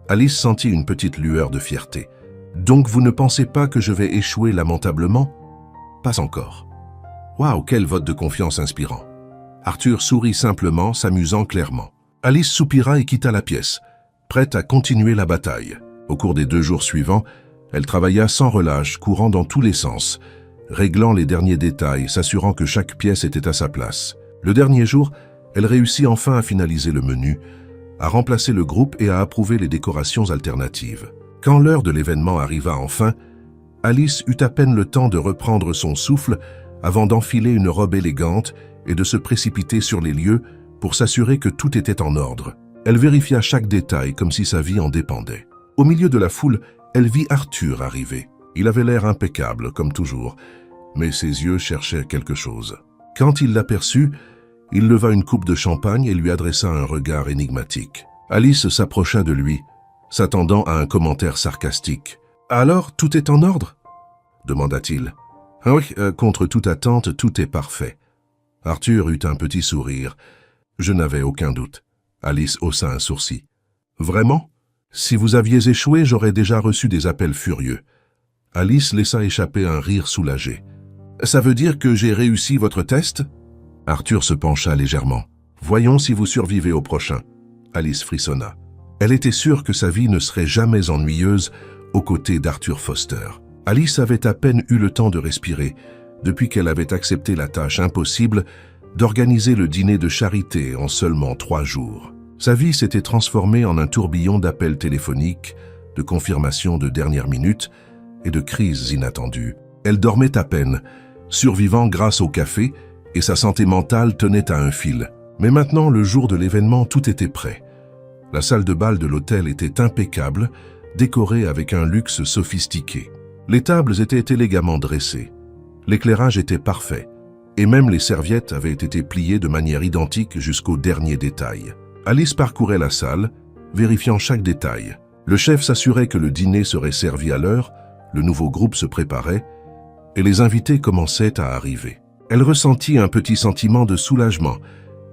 Alice sentit une petite lueur de fierté. Donc vous ne pensez pas que je vais échouer lamentablement? Pas encore. Waouh, quel vote de confiance inspirant. Arthur sourit simplement, s'amusant clairement. Alice soupira et quitta la pièce, prête à continuer la bataille. Au cours des 2 jours suivants, elle travailla sans relâche, courant dans tous les sens, réglant les derniers détails, s'assurant que chaque pièce était à sa place. Le dernier jour, elle réussit enfin à finaliser le menu, à remplacer le groupe et à approuver les décorations alternatives. Quand l'heure de l'événement arriva enfin, Alice eut à peine le temps de reprendre son souffle avant d'enfiler une robe élégante et de se précipiter sur les lieux pour s'assurer que tout était en ordre. Elle vérifia chaque détail comme si sa vie en dépendait. Au milieu de la foule, elle vit Arthur arriver. Il avait l'air impeccable, comme toujours, mais ses yeux cherchaient quelque chose. Quand il l'aperçut, il leva une coupe de champagne et lui adressa un regard énigmatique. Alice s'approcha de lui, s'attendant à un commentaire sarcastique. « Alors, tout est en ordre ?» demanda-t-il. « Ah oui, contre toute attente, tout est parfait. » Arthur eut un petit sourire. Je n'avais aucun doute. Alice haussa un sourcil. « Vraiment? Si vous aviez échoué, j'aurais déjà reçu des appels furieux. » Alice laissa échapper un rire soulagé. « Ça veut dire que j'ai réussi votre test ?» Arthur se pencha légèrement. « Voyons si vous survivez au prochain. » Alice frissonna. Elle était sûre que sa vie ne serait jamais ennuyeuse aux côtés d'Arthur Foster. Alice avait à peine eu le temps de respirer depuis qu'elle avait accepté la tâche impossible d'organiser le dîner de charité en seulement 3 jours. Sa vie s'était transformée en un tourbillon d'appels téléphoniques, de confirmations de dernière minute et de crises inattendues. Elle dormait à peine, survivant grâce au café, et sa santé mentale tenait à un fil. Mais maintenant, le jour de l'événement, tout était prêt. La salle de bal de l'hôtel était impeccable, décorée avec un luxe sophistiqué. Les tables étaient élégamment dressées. L'éclairage était parfait, et même les serviettes avaient été pliées de manière identique jusqu'au dernier détail. Alice parcourait la salle, vérifiant chaque détail. Le chef s'assurait que le dîner serait servi à l'heure, le nouveau groupe se préparait, et les invités commençaient à arriver. Elle ressentit un petit sentiment de soulagement,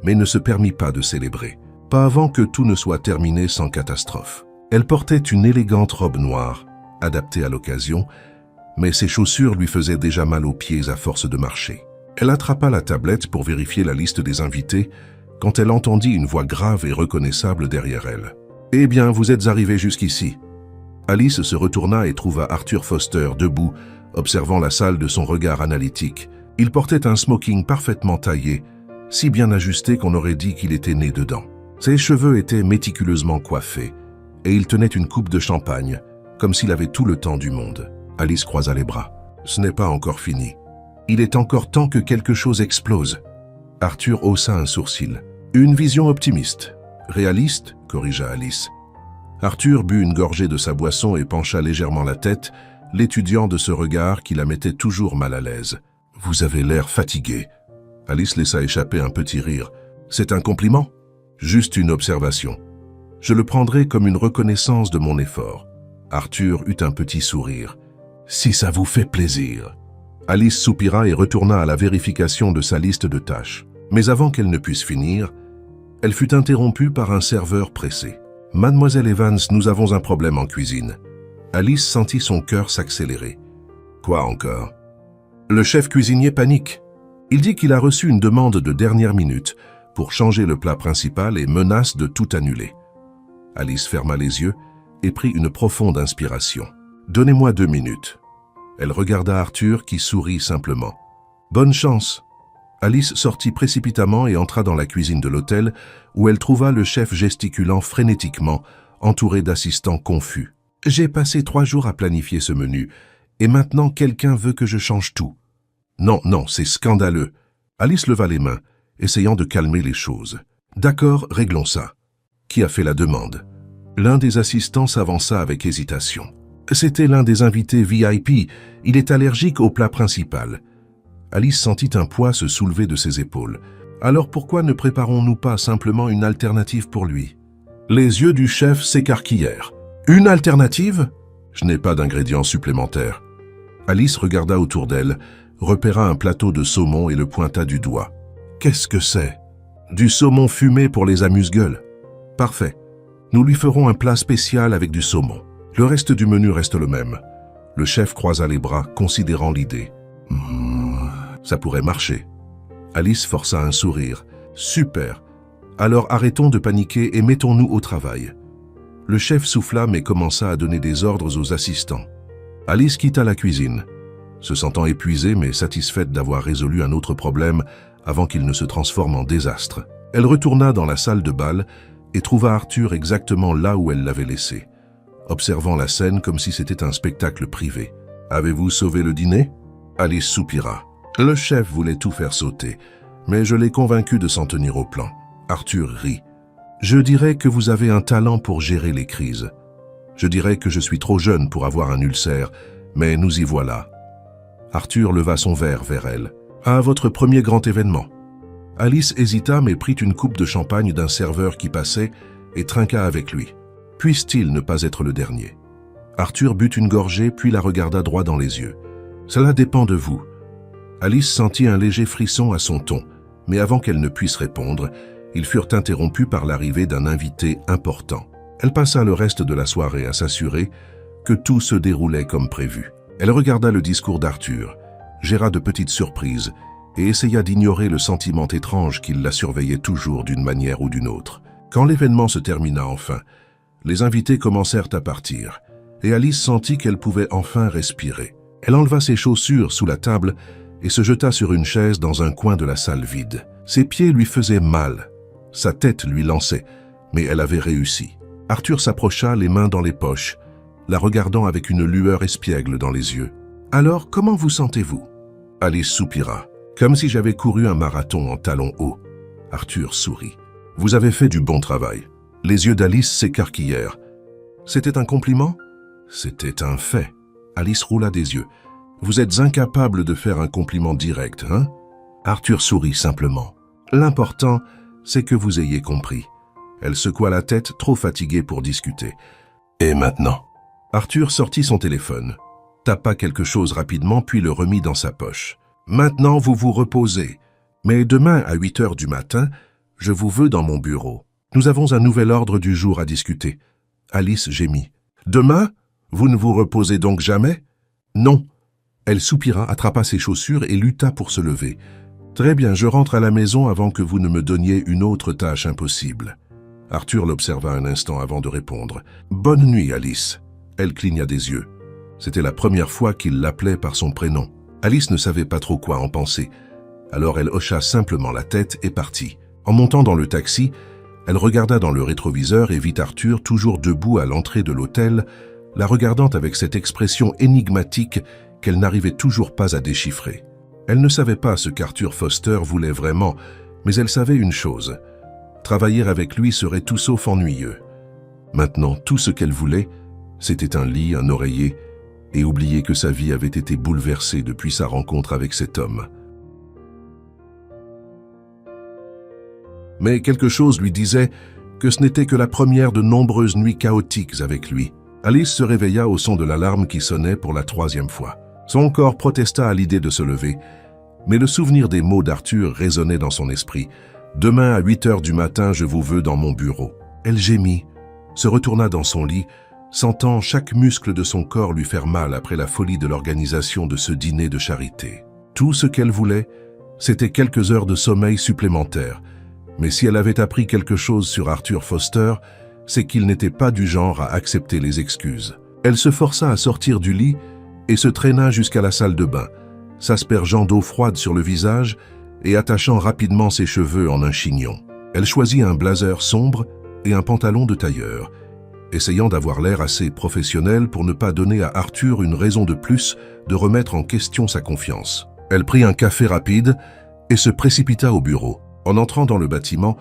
mais ne se permit pas de célébrer. Pas avant que tout ne soit terminé sans catastrophe. Elle portait une élégante robe noire, adaptée à l'occasion, mais ses chaussures lui faisaient déjà mal aux pieds à force de marcher. Elle attrapa la tablette pour vérifier la liste des invités quand elle entendit une voix grave et reconnaissable derrière elle. « Eh bien, vous êtes arrivés jusqu'ici. » Alice se retourna et trouva Arthur Foster debout, observant la salle de son regard analytique. Il portait un smoking parfaitement taillé, si bien ajusté qu'on aurait dit qu'il était né dedans. Ses cheveux étaient méticuleusement coiffés, et il tenait une coupe de champagne, comme s'il avait tout le temps du monde. Alice croisa les bras. Ce n'est pas encore fini. Il est encore temps que quelque chose explose. Arthur haussa un sourcil. Une vision optimiste. Réaliste, corrigea Alice. Arthur but une gorgée de sa boisson et pencha légèrement la tête, l'étudiant de ce regard qui la mettait toujours mal à l'aise. « Vous avez l'air fatigué. » Alice laissa échapper un petit rire. « C'est un compliment? Juste une observation. Je le prendrai comme une reconnaissance de mon effort. » Arthur eut un petit sourire. « Si ça vous fait plaisir. » Alice soupira et retourna à la vérification de sa liste de tâches. Mais avant qu'elle ne puisse finir, elle fut interrompue par un serveur pressé. « Mademoiselle Evans, nous avons un problème en cuisine. » Alice sentit son cœur s'accélérer. « Quoi encore ?» Le chef cuisinier panique. Il dit qu'il a reçu une demande de dernière minute pour changer le plat principal et menace de tout annuler. Alice ferma les yeux et prit une profonde inspiration. « Donnez-moi 2 minutes. » Elle regarda Arthur qui sourit simplement. « Bonne chance !» Alice sortit précipitamment et entra dans la cuisine de l'hôtel où elle trouva le chef gesticulant frénétiquement, entouré d'assistants confus. « J'ai passé 3 jours à planifier ce menu et maintenant quelqu'un veut que je change tout. » « Non, non, c'est scandaleux. » Alice leva les mains, essayant de calmer les choses. « D'accord, réglons ça. Qui a fait la demande ?» L'un des assistants s'avança avec hésitation. C'était l'un des invités VIP. Il est allergique au plat principal. Alice sentit un poids se soulever de ses épaules. Alors pourquoi ne préparons-nous pas simplement une alternative pour lui? Les yeux du chef s'écarquillèrent. Une alternative? Je n'ai pas d'ingrédients supplémentaires. Alice regarda autour d'elle, repéra un plateau de saumon et le pointa du doigt. « Qu'est-ce que c'est ? Du saumon fumé pour les amuse-gueules. Parfait. Nous lui ferons un plat spécial avec du saumon. Le reste du menu reste le même. » Le chef croisa les bras, considérant l'idée. Ça pourrait marcher. Alice força un sourire. Super. Alors arrêtons de paniquer et mettons-nous au travail. Le chef souffla mais commença à donner des ordres aux assistants. Alice quitta la cuisine, se sentant épuisée mais satisfaite d'avoir résolu un autre problème avant qu'il ne se transforme en désastre. Elle retourna dans la salle de bal et trouva Arthur exactement là où elle l'avait laissé, observant la scène comme si c'était un spectacle privé. « Avez-vous sauvé le dîner ?» Alice soupira. Le chef voulait tout faire sauter, mais je l'ai convaincu de s'en tenir au plan. Arthur rit. « Je dirais que vous avez un talent pour gérer les crises. Je dirais que je suis trop jeune pour avoir un ulcère, mais nous y voilà. » Arthur leva son verre vers elle. « À votre premier grand événement. » Alice hésita mais prit une coupe de champagne d'un serveur qui passait et trinqua avec lui. Puisse-t-il ne pas être le dernier? Arthur but une gorgée puis la regarda droit dans les yeux. « Cela dépend de vous. » Alice sentit un léger frisson à son ton, mais avant qu'elle ne puisse répondre, ils furent interrompus par l'arrivée d'un invité important. Elle passa le reste de la soirée à s'assurer que tout se déroulait comme prévu. Elle regarda le discours d'Arthur, géra de petites surprises et essaya d'ignorer le sentiment étrange qui la surveillait toujours d'une manière ou d'une autre. Quand l'événement se termina enfin, les invités commencèrent à partir, et Alice sentit qu'elle pouvait enfin respirer. Elle enleva ses chaussures sous la table et se jeta sur une chaise dans un coin de la salle vide. Ses pieds lui faisaient mal, sa tête lui lançait, mais elle avait réussi. Arthur s'approcha, les mains dans les poches, la regardant avec une lueur espiègle dans les yeux. « Alors, comment vous sentez-vous » Alice soupira. « Comme si j'avais couru un marathon en talons hauts. » Arthur sourit. « Vous avez fait du bon travail. » Les yeux d'Alice s'écarquillèrent. « C'était un compliment ?» C'était un fait. Alice roula des yeux. « Vous êtes incapable de faire un compliment direct, hein ?» Arthur sourit simplement. « L'important, c'est que vous ayez compris. » Elle secoua la tête, trop fatiguée pour discuter. « Et maintenant ?» Arthur sortit son téléphone, tapa quelque chose rapidement puis le remit dans sa poche. « Maintenant, vous vous reposez. Mais demain, à 8 heures du matin, je vous veux dans mon bureau. Nous avons un nouvel ordre du jour à discuter. » Alice gémit. « Demain? Vous ne vous reposez donc jamais? » « Non. » Elle soupira, attrapa ses chaussures et lutta pour se lever. « Très bien, je rentre à la maison avant que vous ne me donniez une autre tâche impossible. » Arthur l'observa un instant avant de répondre. « Bonne nuit, Alice. » Elle cligna des yeux. C'était la première fois qu'il l'appelait par son prénom. Alice ne savait pas trop quoi en penser. Alors elle hocha simplement la tête et partit. En montant dans le taxi, elle regarda dans le rétroviseur et vit Arthur toujours debout à l'entrée de l'hôtel, la regardant avec cette expression énigmatique qu'elle n'arrivait toujours pas à déchiffrer. Elle ne savait pas ce qu'Arthur Foster voulait vraiment, mais elle savait une chose. Travailler avec lui serait tout sauf ennuyeux. Maintenant, tout ce qu'elle voulait, c'était un lit, un oreiller, et oublier que sa vie avait été bouleversée depuis sa rencontre avec cet homme. Mais quelque chose lui disait que ce n'était que la première de nombreuses nuits chaotiques avec lui. Alice se réveilla au son de l'alarme qui sonnait pour la 3e fois. Son corps protesta à l'idée de se lever, mais le souvenir des mots d'Arthur résonnait dans son esprit. « Demain à 8 heures du matin, je vous veux dans mon bureau. » Elle gémit, se retourna dans son lit, sentant chaque muscle de son corps lui faire mal après la folie de l'organisation de ce dîner de charité. Tout ce qu'elle voulait, c'était quelques heures de sommeil supplémentaires. Mais si elle avait appris quelque chose sur Arthur Foster, c'est qu'il n'était pas du genre à accepter les excuses. Elle se força à sortir du lit et se traîna jusqu'à la salle de bain, s'aspergeant d'eau froide sur le visage et attachant rapidement ses cheveux en un chignon. Elle choisit un blazer sombre et un pantalon de tailleur, essayant d'avoir l'air assez professionnel pour ne pas donner à Arthur une raison de plus de remettre en question sa confiance. Elle prit un café rapide et se précipita au bureau. En entrant dans le bâtiment,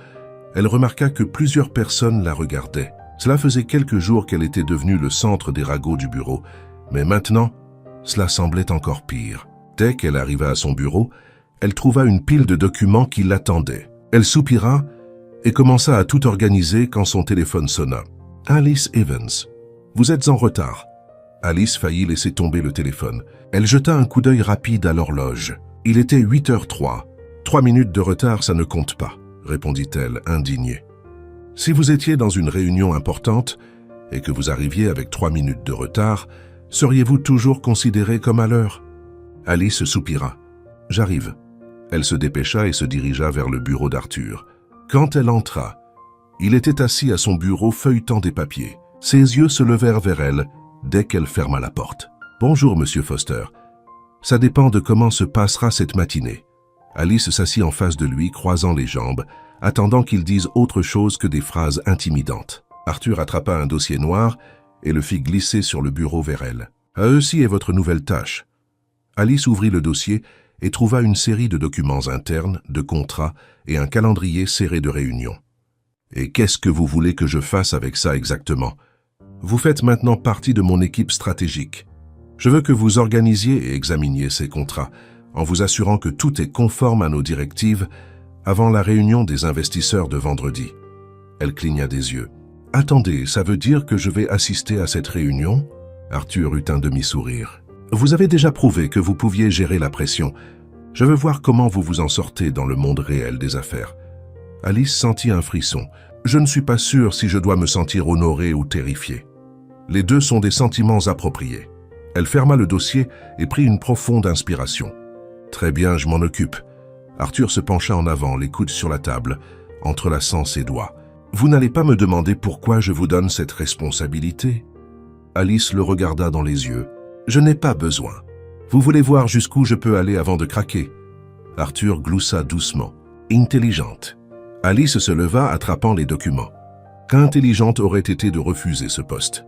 elle remarqua que plusieurs personnes la regardaient. Cela faisait quelques jours qu'elle était devenue le centre des ragots du bureau, mais maintenant, cela semblait encore pire. Dès qu'elle arriva à son bureau, elle trouva une pile de documents qui l'attendaient. Elle soupira et commença à tout organiser quand son téléphone sonna. « Alice Evans, vous êtes en retard. Alice faillit laisser tomber le téléphone. Elle jeta un coup d'œil rapide à l'horloge. Il était 8h03. 3 minutes de retard, ça ne compte pas, répondit-elle, indignée. Si vous étiez dans une réunion importante et que vous arriviez avec 3 minutes de retard, seriez-vous toujours considéré comme à l'heure? Alice soupira. J'arrive. Elle se dépêcha et se dirigea vers le bureau d'Arthur. Quand elle entra, il était assis à son bureau feuilletant des papiers. Ses yeux se levèrent vers elle dès qu'elle ferma la porte. « Bonjour, Monsieur Foster. Ça dépend de comment se passera cette matinée. » Alice s'assit en face de lui, croisant les jambes, attendant qu'il dise autre chose que des phrases intimidantes. Arthur attrapa un dossier noir et le fit glisser sur le bureau vers elle. « À eux-ci est votre nouvelle tâche. » Alice ouvrit le dossier et trouva une série de documents internes, de contrats et un calendrier serré de réunions. « Et qu'est-ce que vous voulez que je fasse avec ça exactement? Vous faites maintenant partie de mon équipe stratégique. Je veux que vous organisiez et examiniez ces contrats, en vous assurant que tout est conforme à nos directives avant la réunion des investisseurs de vendredi. » Elle cligna des yeux. « Attendez, ça veut dire que je vais assister à cette réunion ?» Arthur eut un demi-sourire. « Vous avez déjà prouvé que vous pouviez gérer la pression. Je veux voir comment vous vous en sortez dans le monde réel des affaires. » Alice sentit un frisson. « Je ne suis pas sûre si je dois me sentir honorée ou terrifiée. Les deux sont des sentiments appropriés. » Elle ferma le dossier et prit une profonde inspiration. « Très bien, je m'en occupe. » Arthur se pencha en avant, les coudes sur la table, entrelaçant ses doigts. « Vous n'allez pas me demander pourquoi je vous donne cette responsabilité ?» Alice le regarda dans les yeux. « Je n'ai pas besoin. Vous voulez voir jusqu'où je peux aller avant de craquer ?» Arthur gloussa doucement. « Intelligente. » Alice se leva, attrapant les documents. Qu'intelligente aurait été de refuser ce poste.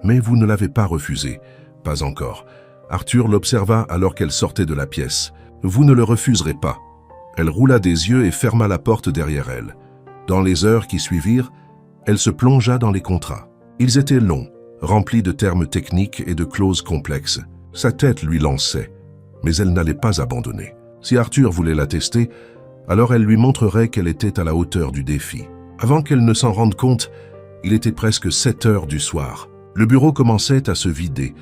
Mais vous ne l'avez pas refusé. Pas encore. Arthur l'observa alors qu'elle sortait de la pièce. « Vous ne le refuserez pas. » Elle roula des yeux et ferma la porte derrière elle. Dans les heures qui suivirent, elle se plongea dans les contrats. Ils étaient longs, remplis de termes techniques et de clauses complexes. Sa tête lui lançait, mais elle n'allait pas abandonner. Si Arthur voulait la tester, alors elle lui montrerait qu'elle était à la hauteur du défi. Avant qu'elle ne s'en rende compte, il était presque 7 heures du soir. Le bureau commençait à se vider,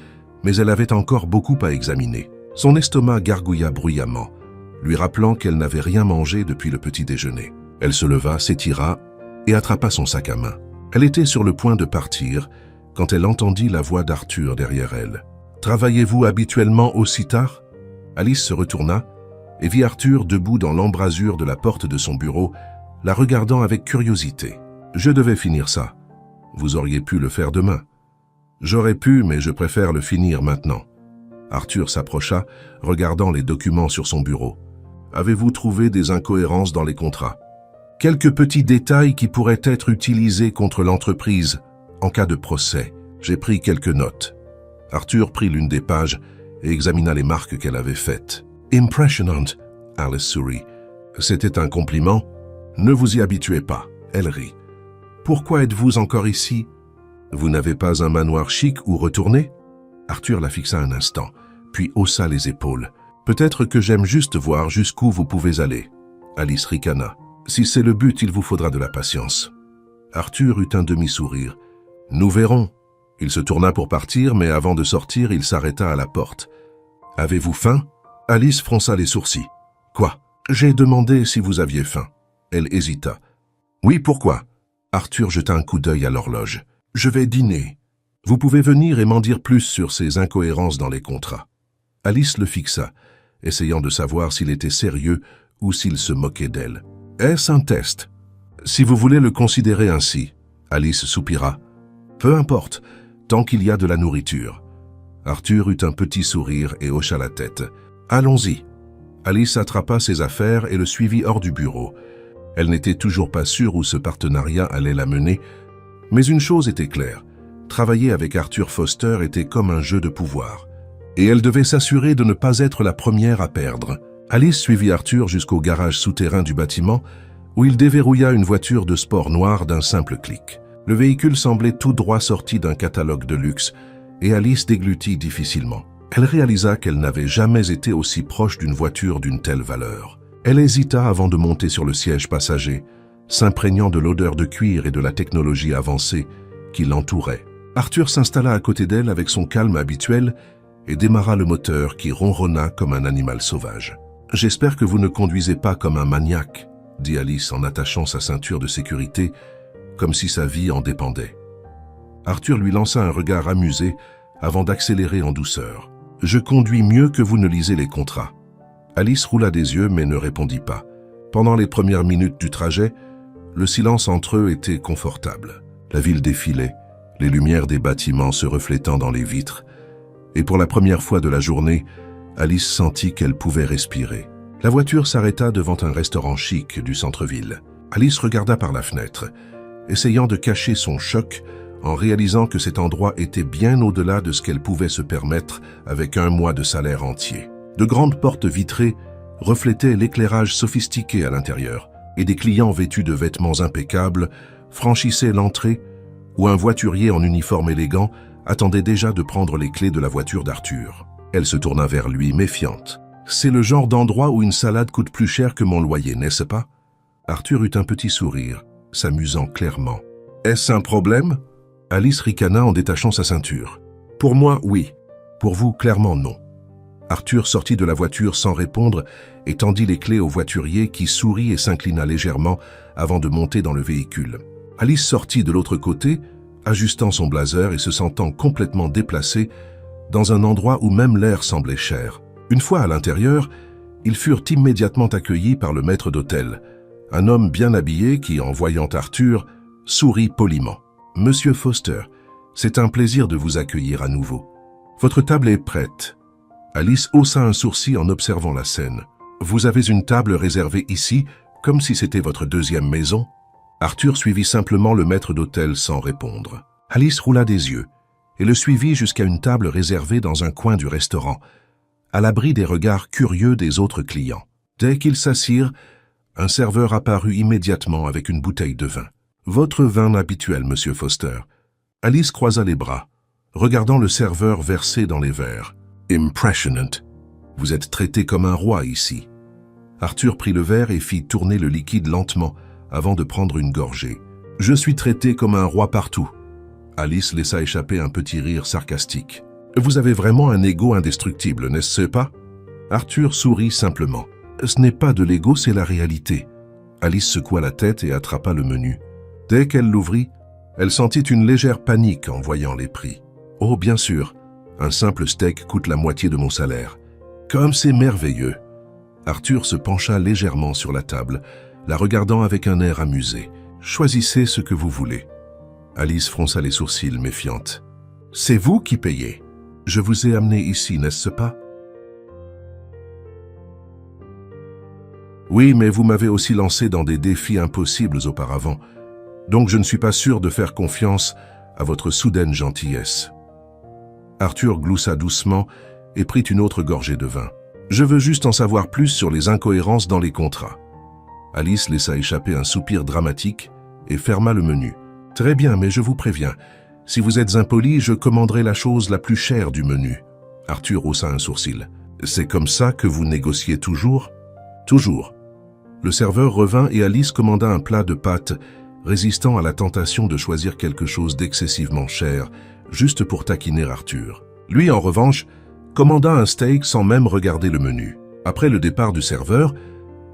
mais elle avait encore beaucoup à examiner. Son estomac gargouilla bruyamment, lui rappelant qu'elle n'avait rien mangé depuis le petit déjeuner. Elle se leva, s'étira et attrapa son sac à main. Elle était sur le point de partir quand elle entendit la voix d'Arthur derrière elle. « Travaillez-vous habituellement aussi tard ?» Alice se retourna et vit Arthur debout dans l'embrasure de la porte de son bureau, la regardant avec curiosité. « Je devais finir ça. Vous auriez pu le faire demain. » « J'aurais pu, mais je préfère le finir maintenant. » Arthur s'approcha, regardant les documents sur son bureau. « Avez-vous trouvé des incohérences dans les contrats? Quelques petits détails qui pourraient être utilisés contre l'entreprise en cas de procès. J'ai pris quelques notes. » Arthur prit l'une des pages et examina les marques qu'elle avait faites. « Impressionnant !» Alice sourit. « C'était un compliment? Ne vous y habituez pas. » Elle rit. « Pourquoi êtes-vous encore ici? Vous n'avez pas un manoir chic où retourner ?» Arthur la fixa un instant, puis haussa les épaules. « Peut-être que j'aime juste voir jusqu'où vous pouvez aller. » Alice ricana. « Si c'est le but, il vous faudra de la patience. » Arthur eut un demi-sourire. « Nous verrons. » Il se tourna pour partir, mais avant de sortir, il s'arrêta à la porte. « Avez-vous faim ?» Alice fronça les sourcils. « Quoi? J'ai demandé si vous aviez faim. » Elle hésita. « Oui, pourquoi ?» Arthur jeta un coup d'œil à l'horloge. « Je vais dîner. Vous pouvez venir et m'en dire plus sur ces incohérences dans les contrats. » Alice le fixa, essayant de savoir s'il était sérieux ou s'il se moquait d'elle. « Est-ce un test? » « Si vous voulez le considérer ainsi. » Alice soupira. « Peu importe, tant qu'il y a de la nourriture. » Arthur eut un petit sourire et hocha la tête. « Allons-y. » Alice attrapa ses affaires et le suivit hors du bureau. Elle n'était toujours pas sûre où ce partenariat allait la mener, mais une chose était claire. Travailler avec Arthur Foster était comme un jeu de pouvoir. Et elle devait s'assurer de ne pas être la première à perdre. Alice suivit Arthur jusqu'au garage souterrain du bâtiment, où il déverrouilla une voiture de sport noire d'un simple clic. Le véhicule semblait tout droit sorti d'un catalogue de luxe, et Alice déglutit difficilement. Elle réalisa qu'elle n'avait jamais été aussi proche d'une voiture d'une telle valeur. Elle hésita avant de monter sur le siège passager, s'imprégnant de l'odeur de cuir et de la technologie avancée qui l'entourait. Arthur s'installa à côté d'elle avec son calme habituel et démarra le moteur qui ronronna comme un animal sauvage. « J'espère que vous ne conduisez pas comme un maniaque », dit Alice en attachant sa ceinture de sécurité, comme si sa vie en dépendait. Arthur lui lança un regard amusé avant d'accélérer en douceur. « Je conduis mieux que vous ne lisez les contrats. » Alice roula des yeux mais ne répondit pas. Pendant les premières minutes du trajet, le silence entre eux était confortable. La ville défilait, les lumières des bâtiments se reflétant dans les vitres, et pour la première fois de la journée, Alice sentit qu'elle pouvait respirer. La voiture s'arrêta devant un restaurant chic du centre-ville. Alice regarda par la fenêtre, essayant de cacher son choc en réalisant que cet endroit était bien au-delà de ce qu'elle pouvait se permettre avec un mois de salaire entier. De grandes portes vitrées reflétaient l'éclairage sophistiqué à l'intérieur, et des clients vêtus de vêtements impeccables franchissaient l'entrée où un voiturier en uniforme élégant attendait déjà de prendre les clés de la voiture d'Arthur. Elle se tourna vers lui, méfiante. « C'est le genre d'endroit où une salade coûte plus cher que mon loyer, n'est-ce pas ?» Arthur eut un petit sourire, s'amusant clairement. « Est-ce un problème ?» Alice ricana en détachant sa ceinture. « Pour moi, oui. Pour vous, clairement non. » Arthur sortit de la voiture sans répondre et tendit les clés au voiturier qui sourit et s'inclina légèrement avant de monter dans le véhicule. Alice sortit de l'autre côté, ajustant son blazer et se sentant complètement déplacée dans un endroit où même l'air semblait cher. Une fois à l'intérieur, ils furent immédiatement accueillis par le maître d'hôtel, un homme bien habillé qui, en voyant Arthur, sourit poliment. « Monsieur Foster, c'est un plaisir de vous accueillir à nouveau. Votre table est prête. » Alice haussa un sourcil en observant la scène. « Vous avez une table réservée ici, comme si c'était votre deuxième maison ?» Arthur suivit simplement le maître d'hôtel sans répondre. Alice roula des yeux et le suivit jusqu'à une table réservée dans un coin du restaurant, à l'abri des regards curieux des autres clients. Dès qu'ils s'assirent, un serveur apparut immédiatement avec une bouteille de vin. « Votre vin habituel, monsieur Foster. » Alice croisa les bras, regardant le serveur verser dans les verres. « Impressionnant. Vous êtes traité comme un roi ici. » Arthur prit le verre et fit tourner le liquide lentement avant de prendre une gorgée. « Je suis traité comme un roi partout. » Alice laissa échapper un petit rire sarcastique. « Vous avez vraiment un ego indestructible, n'est-ce pas ?» Arthur sourit simplement. « Ce n'est pas de l'ego, c'est la réalité. » Alice secoua la tête et attrapa le menu. Dès qu'elle l'ouvrit, elle sentit une légère panique en voyant les prix. « Oh, bien sûr, un simple steak coûte la moitié de mon salaire. Comme c'est merveilleux !» Arthur se pencha légèrement sur la table, la regardant avec un air amusé. « Choisissez ce que vous voulez. » Alice fronça les sourcils, méfiante. « C'est vous qui payez. Je vous ai amené ici, n'est-ce pas ?» « Oui, mais vous m'avez aussi lancé dans des défis impossibles auparavant, donc je ne suis pas sûr de faire confiance à votre soudaine gentillesse. » Arthur gloussa doucement et prit une autre gorgée de vin. « Je veux juste en savoir plus sur les incohérences dans les contrats. » Alice laissa échapper un soupir dramatique et ferma le menu. « Très bien, mais je vous préviens, si vous êtes impoli, je commanderai la chose la plus chère du menu. » Arthur haussa un sourcil. « C'est comme ça que vous négociez toujours ?»« Toujours. » Le serveur revint et Alice commanda un plat de pâtes, résistant à la tentation de choisir quelque chose d'excessivement cher, juste pour taquiner Arthur. Lui, en revanche, commanda un steak sans même regarder le menu. Après le départ du serveur,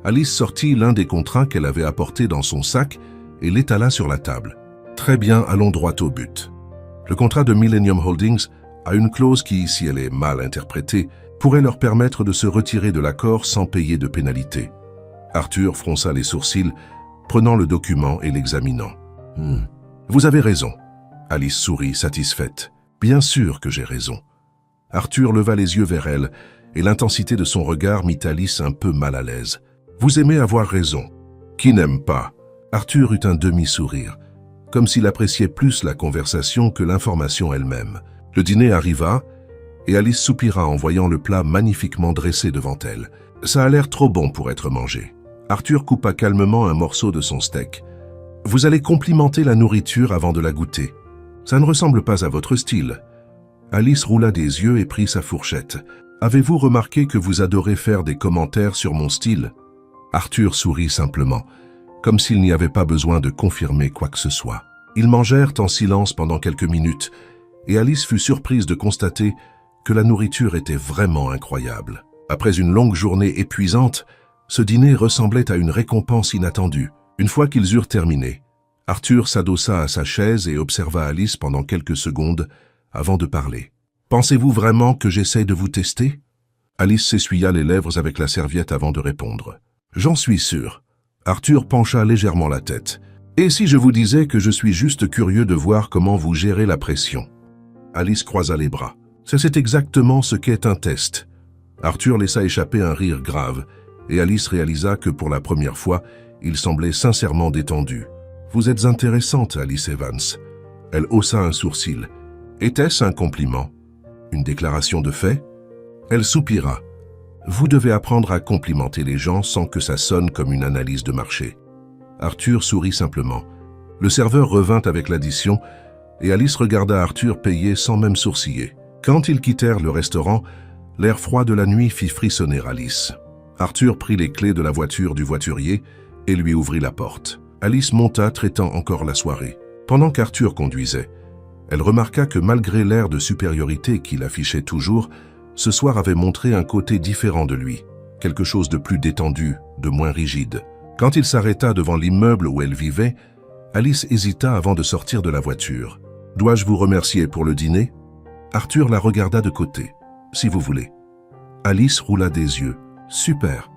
Alice sortit l'un des contrats qu'elle avait apporté dans son sac et l'étala sur la table. « Très bien, allons droit au but. Le contrat de Millennium Holdings a une clause qui, si elle est mal interprétée, pourrait leur permettre de se retirer de l'accord sans payer de pénalité. » Arthur fronça les sourcils, prenant le document et l'examinant. « Vous avez raison. » Alice sourit, satisfaite. « Bien sûr que j'ai raison. » Arthur leva les yeux vers elle, et l'intensité de son regard mit Alice un peu mal à l'aise. « Vous aimez avoir raison. Qui n'aime pas ?» Arthur eut un demi-sourire, comme s'il appréciait plus la conversation que l'information elle-même. Le dîner arriva, et Alice soupira en voyant le plat magnifiquement dressé devant elle. « Ça a l'air trop bon pour être mangé. » Arthur coupa calmement un morceau de son steak. « Vous allez complimenter la nourriture avant de la goûter. Ça ne ressemble pas à votre style. » Alice roula des yeux et prit sa fourchette. « Avez-vous remarqué que vous adorez faire des commentaires sur mon style ?» Arthur sourit simplement, comme s'il n'y avait pas besoin de confirmer quoi que ce soit. Ils mangèrent en silence pendant quelques minutes, et Alice fut surprise de constater que la nourriture était vraiment incroyable. Après une longue journée épuisante, ce dîner ressemblait à une récompense inattendue. Une fois qu'ils eurent terminé, Arthur s'adossa à sa chaise et observa Alice pendant quelques secondes avant de parler. « Pensez-vous vraiment que j'essaie de vous tester ?» Alice s'essuya les lèvres avec la serviette avant de répondre. « J'en suis sûr. » Arthur pencha légèrement la tête. « Et si je vous disais que je suis juste curieux de voir comment vous gérez la pression ?» Alice croisa les bras. « C'est exactement ce qu'est un test. » Arthur laissa échapper un rire grave, et Alice réalisa que pour la première fois, il semblait sincèrement détendu. « Vous êtes intéressante, Alice Evans. » Elle haussa un sourcil. Était-ce un compliment? Une déclaration de fait? Elle soupira. « Vous devez apprendre à complimenter les gens sans que ça sonne comme une analyse de marché. » Arthur sourit simplement. Le serveur revint avec l'addition et Alice regarda Arthur payer sans même sourciller. Quand ils quittèrent le restaurant, l'air froid de la nuit fit frissonner Alice. Arthur prit les clés de la voiture du voiturier et lui ouvrit la porte. Alice monta, traitant encore la soirée. Pendant qu'Arthur conduisait, elle remarqua que malgré l'air de supériorité qu'il affichait toujours, ce soir avait montré un côté différent de lui, quelque chose de plus détendu, de moins rigide. Quand il s'arrêta devant l'immeuble où elle vivait, Alice hésita avant de sortir de la voiture. « Dois-je vous remercier pour le dîner ?» Arthur la regarda de côté. « Si vous voulez. » Alice roula des yeux. « Super.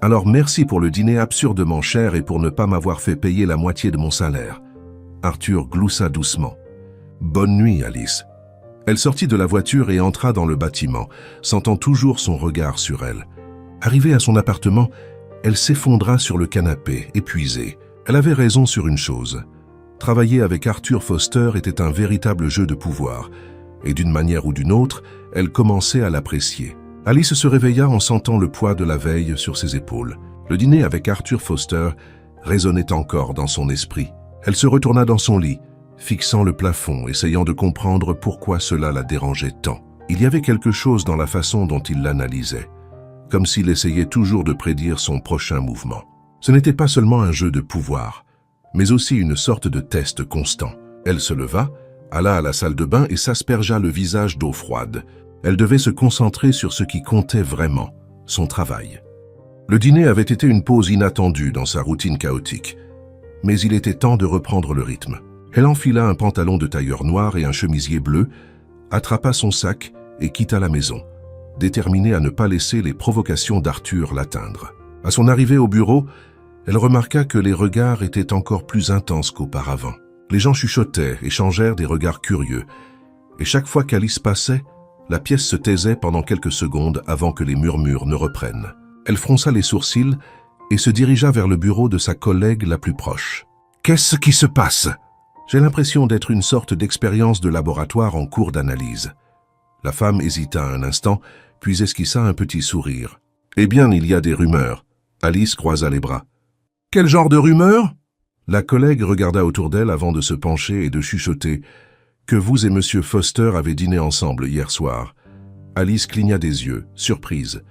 Alors merci pour le dîner absurdement cher et pour ne pas m'avoir fait payer la moitié de mon salaire. » Arthur gloussa doucement. « Bonne nuit, Alice. » Elle sortit de la voiture et entra dans le bâtiment, sentant toujours son regard sur elle. Arrivée à son appartement, elle s'effondra sur le canapé, épuisée. Elle avait raison sur une chose. Travailler avec Arthur Foster était un véritable jeu de pouvoir, et d'une manière ou d'une autre, elle commençait à l'apprécier. Alice se réveilla en sentant le poids de la veille sur ses épaules. Le dîner avec Arthur Foster résonnait encore dans son esprit. Elle se retourna dans son lit, fixant le plafond, essayant de comprendre pourquoi cela la dérangeait tant. Il y avait quelque chose dans la façon dont il l'analysait, comme s'il essayait toujours de prédire son prochain mouvement. Ce n'était pas seulement un jeu de pouvoir, mais aussi une sorte de test constant. Elle se leva, alla à la salle de bain et s'aspergea le visage d'eau froide. Elle devait se concentrer sur ce qui comptait vraiment, son travail. Le dîner avait été une pause inattendue dans sa routine chaotique, mais il était temps de reprendre le rythme. Elle enfila un pantalon de tailleur noir et un chemisier bleu, attrapa son sac et quitta la maison, déterminée à ne pas laisser les provocations d'Arthur l'atteindre. À son arrivée au bureau, elle remarqua que les regards étaient encore plus intenses qu'auparavant. Les gens chuchotaient, échangèrent des regards curieux, et chaque fois qu'Alice passait, la pièce se taisait pendant quelques secondes avant que les murmures ne reprennent. Elle fronça les sourcils et se dirigea vers le bureau de sa collègue la plus proche. « Qu'est-ce qui se passe ?» J'ai l'impression d'être une sorte d'expérience de laboratoire en cours d'analyse. La femme hésita un instant, puis esquissa un petit sourire. « Eh bien, il y a des rumeurs. » Alice croisa les bras. « Quel genre de rumeurs ?» La collègue regarda autour d'elle avant de se pencher et de chuchoter que vous et Monsieur Foster avez dîné ensemble hier soir. Alice cligna des yeux, surprise.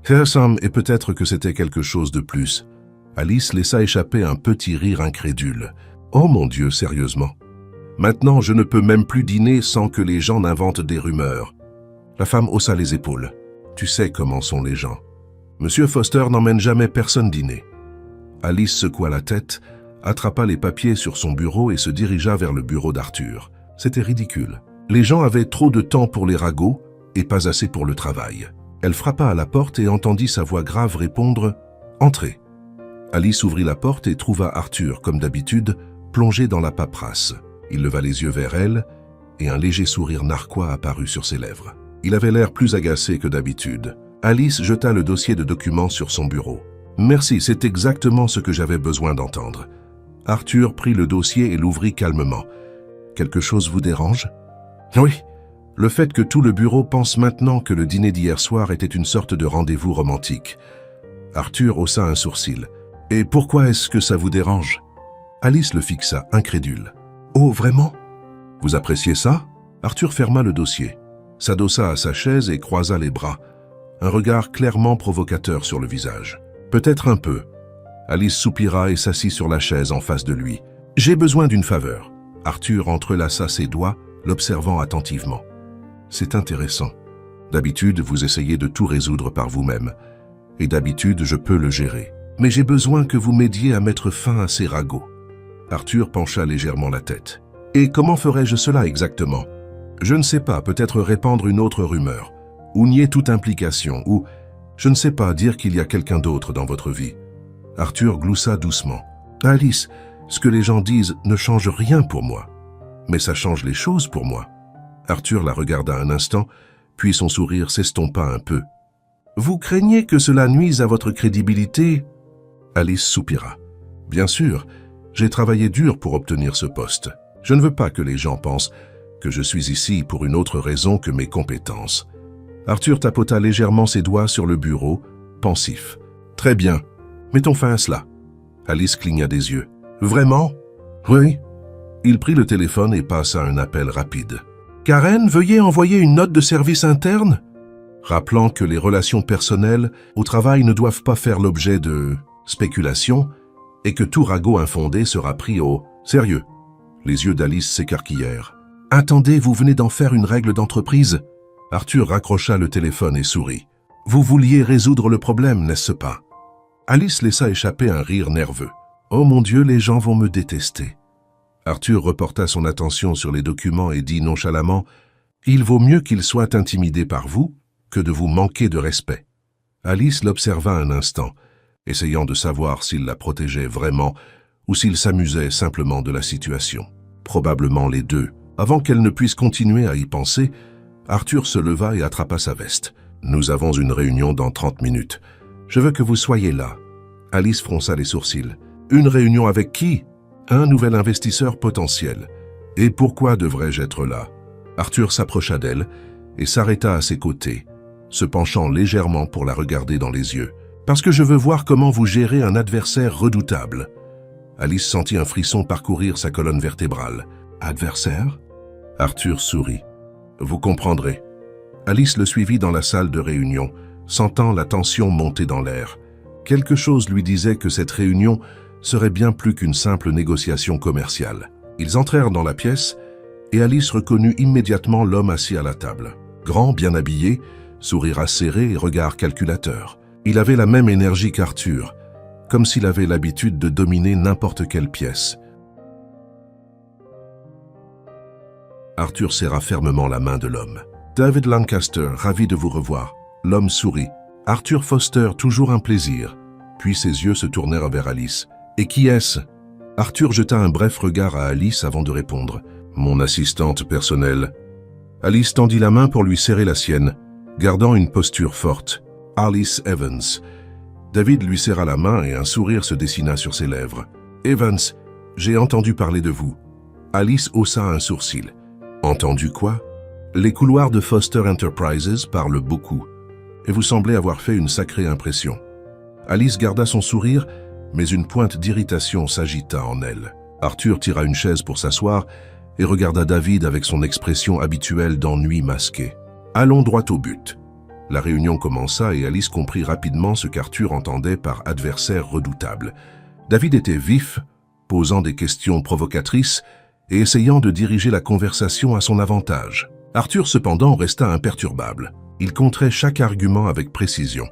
Et peut-être que c'était quelque chose de plus. Alice laissa échapper un petit rire incrédule. Oh mon Dieu, sérieusement. Maintenant, je ne peux même plus dîner sans que les gens n'inventent des rumeurs. La femme haussa les épaules. Tu sais comment sont les gens. Monsieur Foster n'emmène jamais personne dîner. Alice secoua la tête, attrapa les papiers sur son bureau et se dirigea vers le bureau d'Arthur. C'était ridicule. Les gens avaient trop de temps pour les ragots et pas assez pour le travail. Elle frappa à la porte et entendit sa voix grave répondre « Entrez ». Alice ouvrit la porte et trouva Arthur, comme d'habitude, plongé dans la paperasse. Il leva les yeux vers elle et un léger sourire narquois apparut sur ses lèvres. Il avait l'air plus agacé que d'habitude. Alice jeta le dossier de documents sur son bureau. « Merci, c'est exactement ce que j'avais besoin d'entendre. » Arthur prit le dossier et l'ouvrit calmement. « Quelque chose vous dérange ?»« Oui, le fait que tout le bureau pense maintenant que le dîner d'hier soir était une sorte de rendez-vous romantique. » Arthur haussa un sourcil. « Et pourquoi est-ce que ça vous dérange ?» Alice le fixa, incrédule. « Oh, vraiment? Vous appréciez ça ?» Arthur ferma le dossier, s'adossa à sa chaise et croisa les bras, un regard clairement provocateur sur le visage. « Peut-être un peu. » Alice soupira et s'assit sur la chaise en face de lui. « J'ai besoin d'une faveur. » Arthur entrelaça ses doigts, l'observant attentivement. « C'est intéressant. D'habitude, vous essayez de tout résoudre par vous-même. Et d'habitude, je peux le gérer. Mais j'ai besoin que vous m'aidiez à mettre fin à ces ragots. » Arthur pencha légèrement la tête. « Et comment ferais-je cela exactement ? Je ne sais pas, peut-être répandre une autre rumeur, ou nier toute implication, ou, je ne sais pas, dire qu'il y a quelqu'un d'autre dans votre vie. » Arthur gloussa doucement. « Alice, ce que les gens disent ne change rien pour moi. Mais ça change les choses pour moi. » Arthur la regarda un instant, puis son sourire s'estompa un peu. « Vous craignez que cela nuise à votre crédibilité ?» Alice soupira. « Bien sûr, j'ai travaillé dur pour obtenir ce poste. Je ne veux pas que les gens pensent que je suis ici pour une autre raison que mes compétences. » Arthur tapota légèrement ses doigts sur le bureau, pensif. « Très bien, mettons fin à cela. » Alice cligna des yeux. « Vraiment ? » ?»« Oui. » Il prit le téléphone et passa un appel rapide. « Karen, veuillez envoyer une note de service interne ?» Rappelant que les relations personnelles au travail ne doivent pas faire l'objet de spéculations et que tout ragot infondé sera pris au sérieux. Les yeux d'Alice s'écarquillèrent. « Attendez, vous venez d'en faire une règle d'entreprise ?» Arthur raccrocha le téléphone et sourit. « Vous vouliez résoudre le problème, n'est-ce pas ?» Alice laissa échapper un rire nerveux. « Oh mon Dieu, les gens vont me détester. » Arthur reporta son attention sur les documents et dit nonchalamment « Il vaut mieux qu'ils soient intimidés par vous que de vous manquer de respect. » Alice l'observa un instant, essayant de savoir s'il la protégeait vraiment ou s'il s'amusait simplement de la situation. Probablement les deux. Avant qu'elle ne puisse continuer à y penser, Arthur se leva et attrapa sa veste. « Nous avons une réunion dans 30 minutes. Je veux que vous soyez là. » Alice fronça les sourcils. « Une réunion avec qui ? » « Un nouvel investisseur potentiel. Et pourquoi devrais-je être là ?» Arthur s'approcha d'elle et s'arrêta à ses côtés, se penchant légèrement pour la regarder dans les yeux. « Parce que je veux voir comment vous gérez un adversaire redoutable. » Alice sentit un frisson parcourir sa colonne vertébrale. « Adversaire ?» Arthur sourit. « Vous comprendrez. » Alice le suivit dans la salle de réunion, sentant la tension monter dans l'air. Quelque chose lui disait que cette réunion serait bien plus qu'une simple négociation commerciale. Ils entrèrent dans la pièce et Alice reconnut immédiatement l'homme assis à la table. Grand, bien habillé, sourire acéré et regard calculateur. Il avait la même énergie qu'Arthur, comme s'il avait l'habitude de dominer n'importe quelle pièce. Arthur serra fermement la main de l'homme. « David Lancaster, ravi de vous revoir. » L'homme sourit. « Arthur Foster, toujours un plaisir. » Puis ses yeux se tournèrent vers Alice. « Et qui est-ce » Arthur jeta un bref regard à Alice avant de répondre. « Mon assistante personnelle. » Alice tendit la main pour lui serrer la sienne, gardant une posture forte. « Alice Evans. » David lui serra la main et un sourire se dessina sur ses lèvres. « Evans, j'ai entendu parler de vous. » Alice haussa un sourcil. « Entendu quoi ?»« Les couloirs de Foster Enterprises parlent beaucoup, et vous semblez avoir fait une sacrée impression. » Alice garda son sourire, mais une pointe d'irritation s'agita en elle. Arthur tira une chaise pour s'asseoir et regarda David avec son expression habituelle d'ennui masqué. « Allons droit au but. » La réunion commença et Alice comprit rapidement ce qu'Arthur entendait par adversaire redoutable. David était vif, posant des questions provocatrices et essayant de diriger la conversation à son avantage. Arthur cependant resta imperturbable. Il contrait chaque argument avec précision.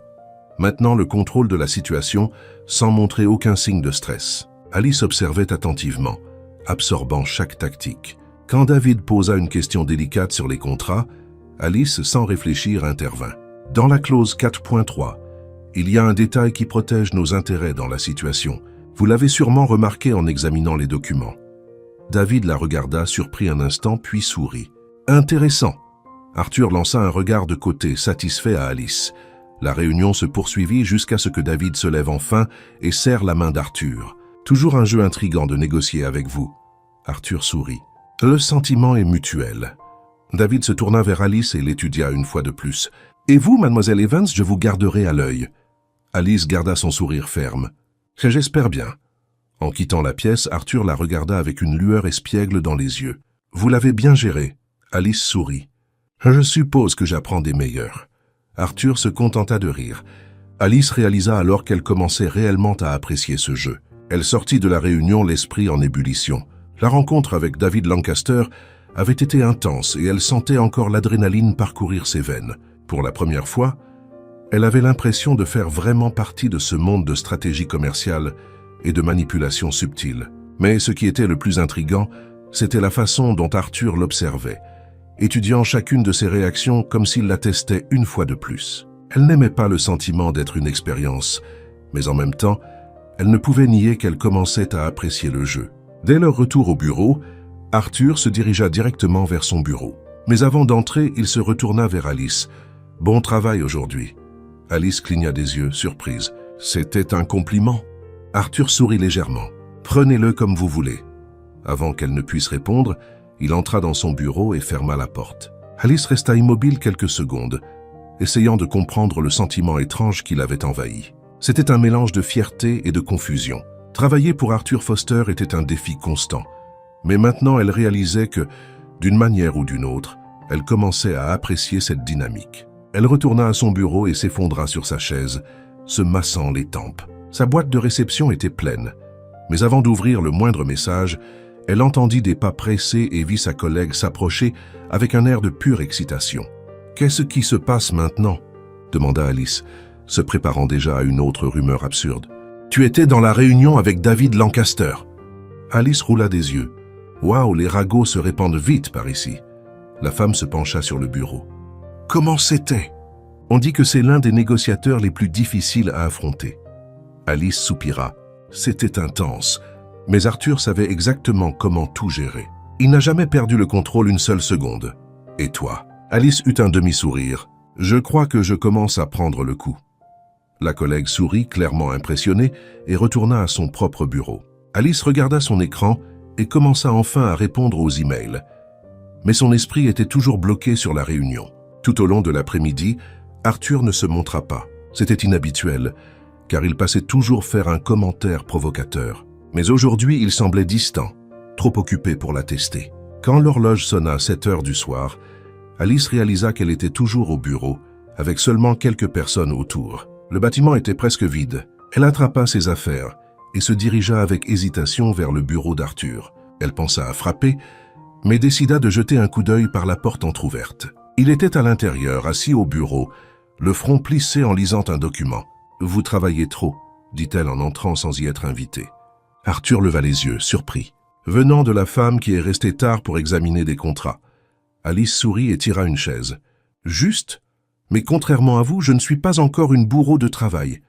Maintenant le contrôle de la situation sans montrer aucun signe de stress. Alice observait attentivement, absorbant chaque tactique. Quand David posa une question délicate sur les contrats, Alice, sans réfléchir, intervint. Dans la clause 4.3, il y a un détail qui protège nos intérêts dans la situation. Vous l'avez sûrement remarqué en examinant les documents. David la regarda, surpris un instant, puis sourit. Intéressant. Arthur lança un regard de côté, satisfait à Alice. La réunion se poursuivit jusqu'à ce que David se lève enfin et serre la main d'Arthur. Toujours un jeu intriguant de négocier avec vous. Arthur sourit. Le sentiment est mutuel. David se tourna vers Alice et l'étudia une fois de plus. Et vous, mademoiselle Evans, je vous garderai à l'œil. Alice garda son sourire ferme. J'espère bien. En quittant la pièce, Arthur la regarda avec une lueur espiègle dans les yeux. Vous l'avez bien géré. Alice sourit. Je suppose que j'apprends des meilleurs. Arthur se contenta de rire. Alice réalisa alors qu'elle commençait réellement à apprécier ce jeu. Elle sortit de la réunion l'esprit en ébullition. La rencontre avec David Lancaster avait été intense et elle sentait encore l'adrénaline parcourir ses veines. Pour la première fois, elle avait l'impression de faire vraiment partie de ce monde de stratégie commerciale et de manipulation subtile. Mais ce qui était le plus intriguant, c'était la façon dont Arthur l'observait, étudiant chacune de ses réactions comme s'il la testait une fois de plus. Elle n'aimait pas le sentiment d'être une expérience, mais en même temps, elle ne pouvait nier qu'elle commençait à apprécier le jeu. Dès leur retour au bureau, Arthur se dirigea directement vers son bureau. Mais avant d'entrer, il se retourna vers Alice. « Bon travail aujourd'hui. » Alice cligna des yeux, surprise. « C'était un compliment ?» Arthur sourit légèrement. « Prenez-le comme vous voulez. » Avant qu'elle ne puisse répondre, il entra dans son bureau et ferma la porte. Alice resta immobile quelques secondes, essayant de comprendre le sentiment étrange qui l'avait envahi. C'était un mélange de fierté et de confusion. Travailler pour Arthur Foster était un défi constant. Mais maintenant, elle réalisait que, d'une manière ou d'une autre, elle commençait à apprécier cette dynamique. Elle retourna à son bureau et s'effondra sur sa chaise, se massant les tempes. Sa boîte de réception était pleine. Mais avant d'ouvrir le moindre message, elle entendit des pas pressés et vit sa collègue s'approcher avec un air de pure excitation. « Qu'est-ce qui se passe maintenant ?» demanda Alice, se préparant déjà à une autre rumeur absurde. « Tu étais dans la réunion avec David Lancaster. » Alice roula des yeux. « Waouh, les ragots se répandent vite par ici. » La femme se pencha sur le bureau. « Comment c'était ?» « On dit que c'est l'un des négociateurs les plus difficiles à affronter. » Alice soupira. C'était intense, mais Arthur savait exactement comment tout gérer. Il n'a jamais perdu le contrôle une seule seconde. « Et toi ?» Alice eut un demi-sourire. « Je crois que je commence à prendre le coup. » La collègue sourit, clairement impressionnée, et retourna à son propre bureau. Alice regarda son écran et commença enfin à répondre aux emails. Mais son esprit était toujours bloqué sur la réunion. Tout au long de l'après-midi, Arthur ne se montra pas. C'était inhabituel, car il passait toujours faire un commentaire provocateur. Mais aujourd'hui, il semblait distant, trop occupé pour la tester. Quand l'horloge sonna à 7 heures du soir, Alice réalisa qu'elle était toujours au bureau, avec seulement quelques personnes autour. Le bâtiment était presque vide. Elle attrapa ses affaires et se dirigea avec hésitation vers le bureau d'Arthur. Elle pensa à frapper, mais décida de jeter un coup d'œil par la porte entr'ouverte. Il était à l'intérieur, assis au bureau, le front plissé en lisant un document. « Vous travaillez trop », dit-elle en entrant sans y être invitée. Arthur leva les yeux, surpris. Venant de la femme qui est restée tard pour examiner des contrats, Alice sourit et tira une chaise. « Juste ? Mais contrairement à vous, je ne suis pas encore une bourreau de travail. »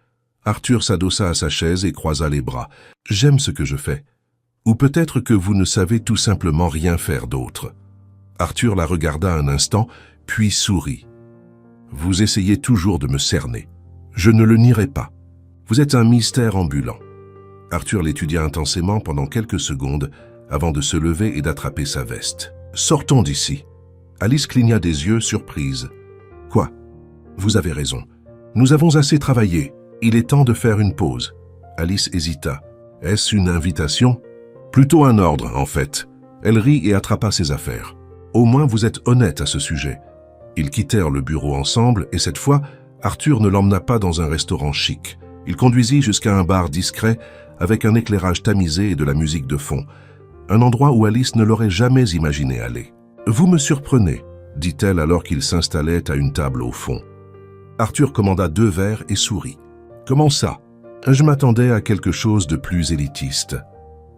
Arthur s'adossa à sa chaise et croisa les bras. « J'aime ce que je fais. Ou peut-être que vous ne savez tout simplement rien faire d'autre. » Arthur la regarda un instant, puis sourit. « Vous essayez toujours de me cerner. Je ne le nierai pas. Vous êtes un mystère ambulant. » Arthur l'étudia intensément pendant quelques secondes avant de se lever et d'attraper sa veste. « Sortons d'ici. » Alice cligna des yeux, surprise. « Quoi ? Vous avez raison. Nous avons assez travaillé. Il est temps de faire une pause. » Alice hésita. « Est-ce une invitation ? » « Plutôt un ordre, en fait. » Elle rit et attrapa ses affaires. « Au moins vous êtes honnête à ce sujet. » Ils quittèrent le bureau ensemble et cette fois, Arthur ne l'emmena pas dans un restaurant chic. Il conduisit jusqu'à un bar discret avec un éclairage tamisé et de la musique de fond. Un endroit où Alice ne l'aurait jamais imaginé aller. « Vous me surprenez, » dit-elle alors qu'il s'installait à une table au fond. Arthur commanda 2 verres et sourit. « Comment ça ? Je m'attendais à quelque chose de plus élitiste.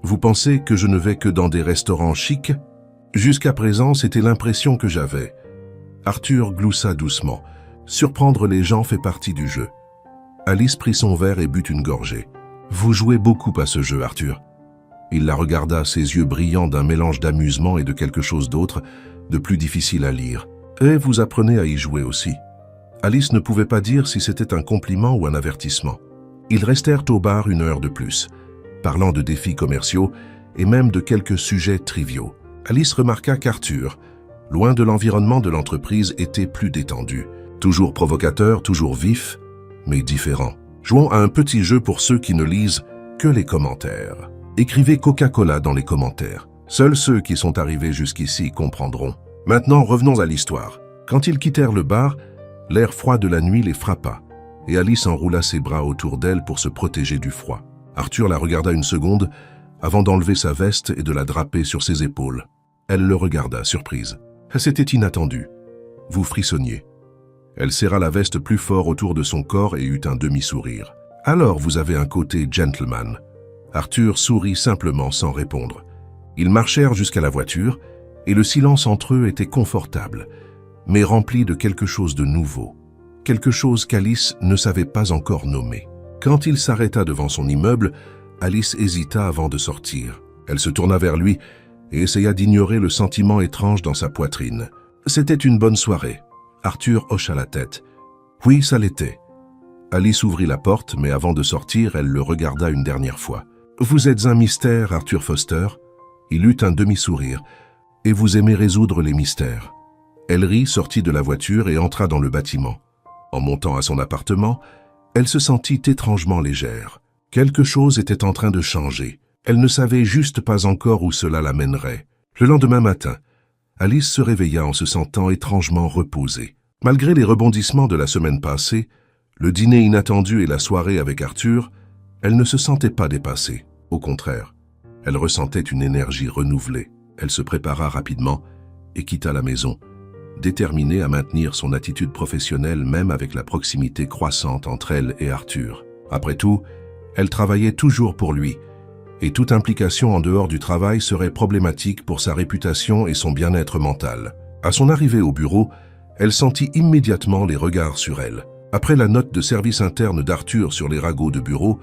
Vous pensez que je ne vais que dans des restaurants chics ? Jusqu'à présent, c'était l'impression que j'avais. » Arthur gloussa doucement. Surprendre les gens fait partie du jeu. Alice prit son verre et but une gorgée. « Vous jouez beaucoup à ce jeu, Arthur. » Il la regarda, ses yeux brillants d'un mélange d'amusement et de quelque chose d'autre, de plus difficile à lire. « Et vous apprenez à y jouer aussi. » Alice ne pouvait pas dire si c'était un compliment ou un avertissement. Ils restèrent au bar 1 heure de plus, parlant de défis commerciaux et même de quelques sujets triviaux. Alice remarqua qu'Arthur, loin de l'environnement de l'entreprise, était plus détendu. Toujours provocateur, toujours vif, mais différent. Jouons à un petit jeu pour ceux qui ne lisent que les commentaires. Écrivez Coca-Cola dans les commentaires. Seuls ceux qui sont arrivés jusqu'ici comprendront. Maintenant, revenons à l'histoire. Quand ils quittèrent le bar, l'air froid de la nuit les frappa, et Alice enroula ses bras autour d'elle pour se protéger du froid. Arthur la regarda une seconde avant d'enlever sa veste et de la draper sur ses épaules. Elle le regarda, surprise. C'était inattendu. Vous frissonniez. Elle serra la veste plus fort autour de son corps et eut un demi-sourire. Alors vous avez un côté gentleman. Arthur sourit simplement sans répondre. Ils marchèrent jusqu'à la voiture et le silence entre eux était confortable, mais rempli de quelque chose de nouveau. Quelque chose qu'Alice ne savait pas encore nommer. Quand il s'arrêta devant son immeuble, Alice hésita avant de sortir. Elle se tourna vers lui et essaya d'ignorer le sentiment étrange dans sa poitrine. C'était une bonne soirée. Arthur hocha la tête. Oui, ça l'était. Alice ouvrit la porte, mais avant de sortir, elle le regarda une dernière fois. Vous êtes un mystère, Arthur Foster. Il eut un demi-sourire. Et vous aimez résoudre les mystères. Elle rit, sortit de la voiture et entra dans le bâtiment. En montant à son appartement, elle se sentit étrangement légère. Quelque chose était en train de changer. Elle ne savait juste pas encore où cela l'amènerait. Le lendemain matin, Alice se réveilla en se sentant étrangement reposée. Malgré les rebondissements de la semaine passée, le dîner inattendu et la soirée avec Arthur, elle ne se sentait pas dépassée. Au contraire, elle ressentait une énergie renouvelée. Elle se prépara rapidement et quitta la maison, déterminée à maintenir son attitude professionnelle même avec la proximité croissante entre elle et Arthur. Après tout, elle travaillait toujours pour lui, et toute implication en dehors du travail serait problématique pour sa réputation et son bien-être mental. À son arrivée au bureau, elle sentit immédiatement les regards sur elle. Après la note de service interne d'Arthur sur les ragots de bureau,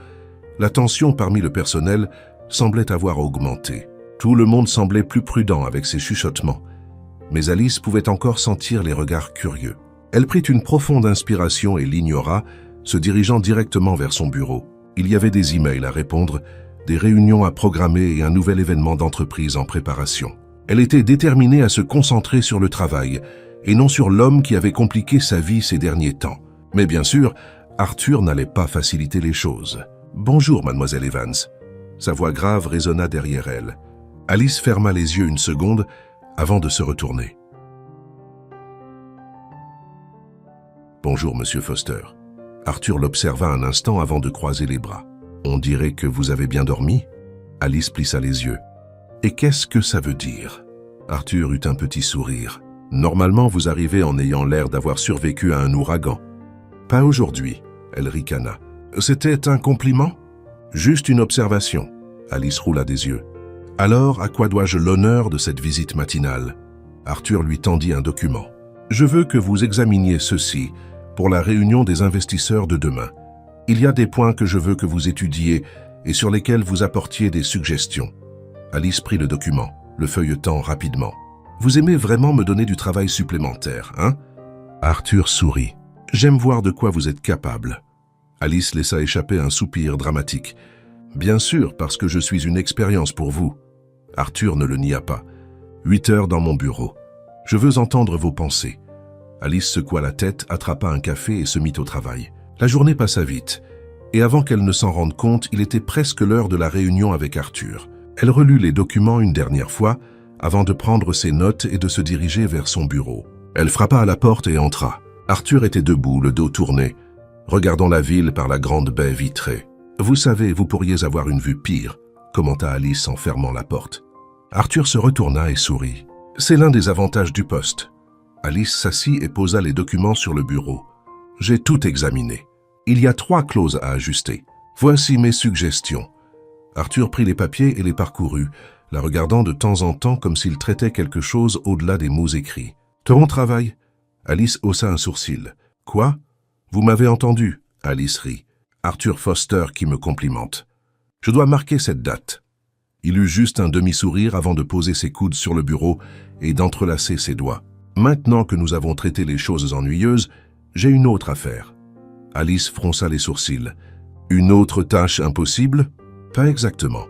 la tension parmi le personnel semblait avoir augmenté. Tout le monde semblait plus prudent avec ses chuchotements, mais Alice pouvait encore sentir les regards curieux. Elle prit une profonde inspiration et l'ignora, se dirigeant directement vers son bureau. Il y avait des emails à répondre, des réunions à programmer et un nouvel événement d'entreprise en préparation. Elle était déterminée à se concentrer sur le travail et non sur l'homme qui avait compliqué sa vie ces derniers temps. Mais bien sûr, Arthur n'allait pas faciliter les choses. « Bonjour, mademoiselle Evans ». Sa voix grave résonna derrière elle. Alice ferma les yeux une seconde avant de se retourner. « Bonjour, monsieur Foster ». Arthur l'observa un instant avant de croiser les bras. « On dirait que vous avez bien dormi ?» Alice plissa les yeux. « Et qu'est-ce que ça veut dire ?» Arthur eut un petit sourire. « Normalement, vous arrivez en ayant l'air d'avoir survécu à un ouragan. »« Pas aujourd'hui », elle ricana. « C'était un compliment ?»« Juste une observation. » Alice roula des yeux. « Alors, à quoi dois-je l'honneur de cette visite matinale ?» Arthur lui tendit un document. « Je veux que vous examiniez ceci pour la réunion des investisseurs de demain. Il y a des points que je veux que vous étudiez et sur lesquels vous apportiez des suggestions. » Alice prit le document, le feuilletant rapidement. « Vous aimez vraiment me donner du travail supplémentaire, hein ?» Arthur sourit. « J'aime voir de quoi vous êtes capable. » Alice laissa échapper un soupir dramatique. « Bien sûr, parce que je suis une expérience pour vous. » Arthur ne le nia pas. « 8 heures dans mon bureau. Je veux entendre vos pensées. » Alice secoua la tête, attrapa un café et se mit au travail. La journée passa vite, et avant qu'elle ne s'en rende compte, il était presque l'heure de la réunion avec Arthur. Elle relut les documents une dernière fois, avant de prendre ses notes et de se diriger vers son bureau. Elle frappa à la porte et entra. Arthur était debout, le dos tourné, regardant la ville par la grande baie vitrée. « Vous savez, vous pourriez avoir une vue pire », commenta Alice en fermant la porte. Arthur se retourna et sourit. « C'est l'un des avantages du poste. » Alice s'assit et posa les documents sur le bureau. « J'ai tout examiné. Il y a 3 clauses à ajuster. Voici mes suggestions. » Arthur prit les papiers et les parcourut, la regardant de temps en temps comme s'il traitait quelque chose au-delà des mots écrits. « Ton travail ?» Alice haussa un sourcil. « Quoi ? Vous m'avez entendu ?» Alice rit. « Arthur Foster qui me complimente. Je dois marquer cette date. » Il eut juste un demi-sourire avant de poser ses coudes sur le bureau et d'entrelacer ses doigts. « Maintenant que nous avons traité les choses ennuyeuses, j'ai une autre affaire. » Alice fronça les sourcils. « Une autre tâche impossible ?» Pas exactement.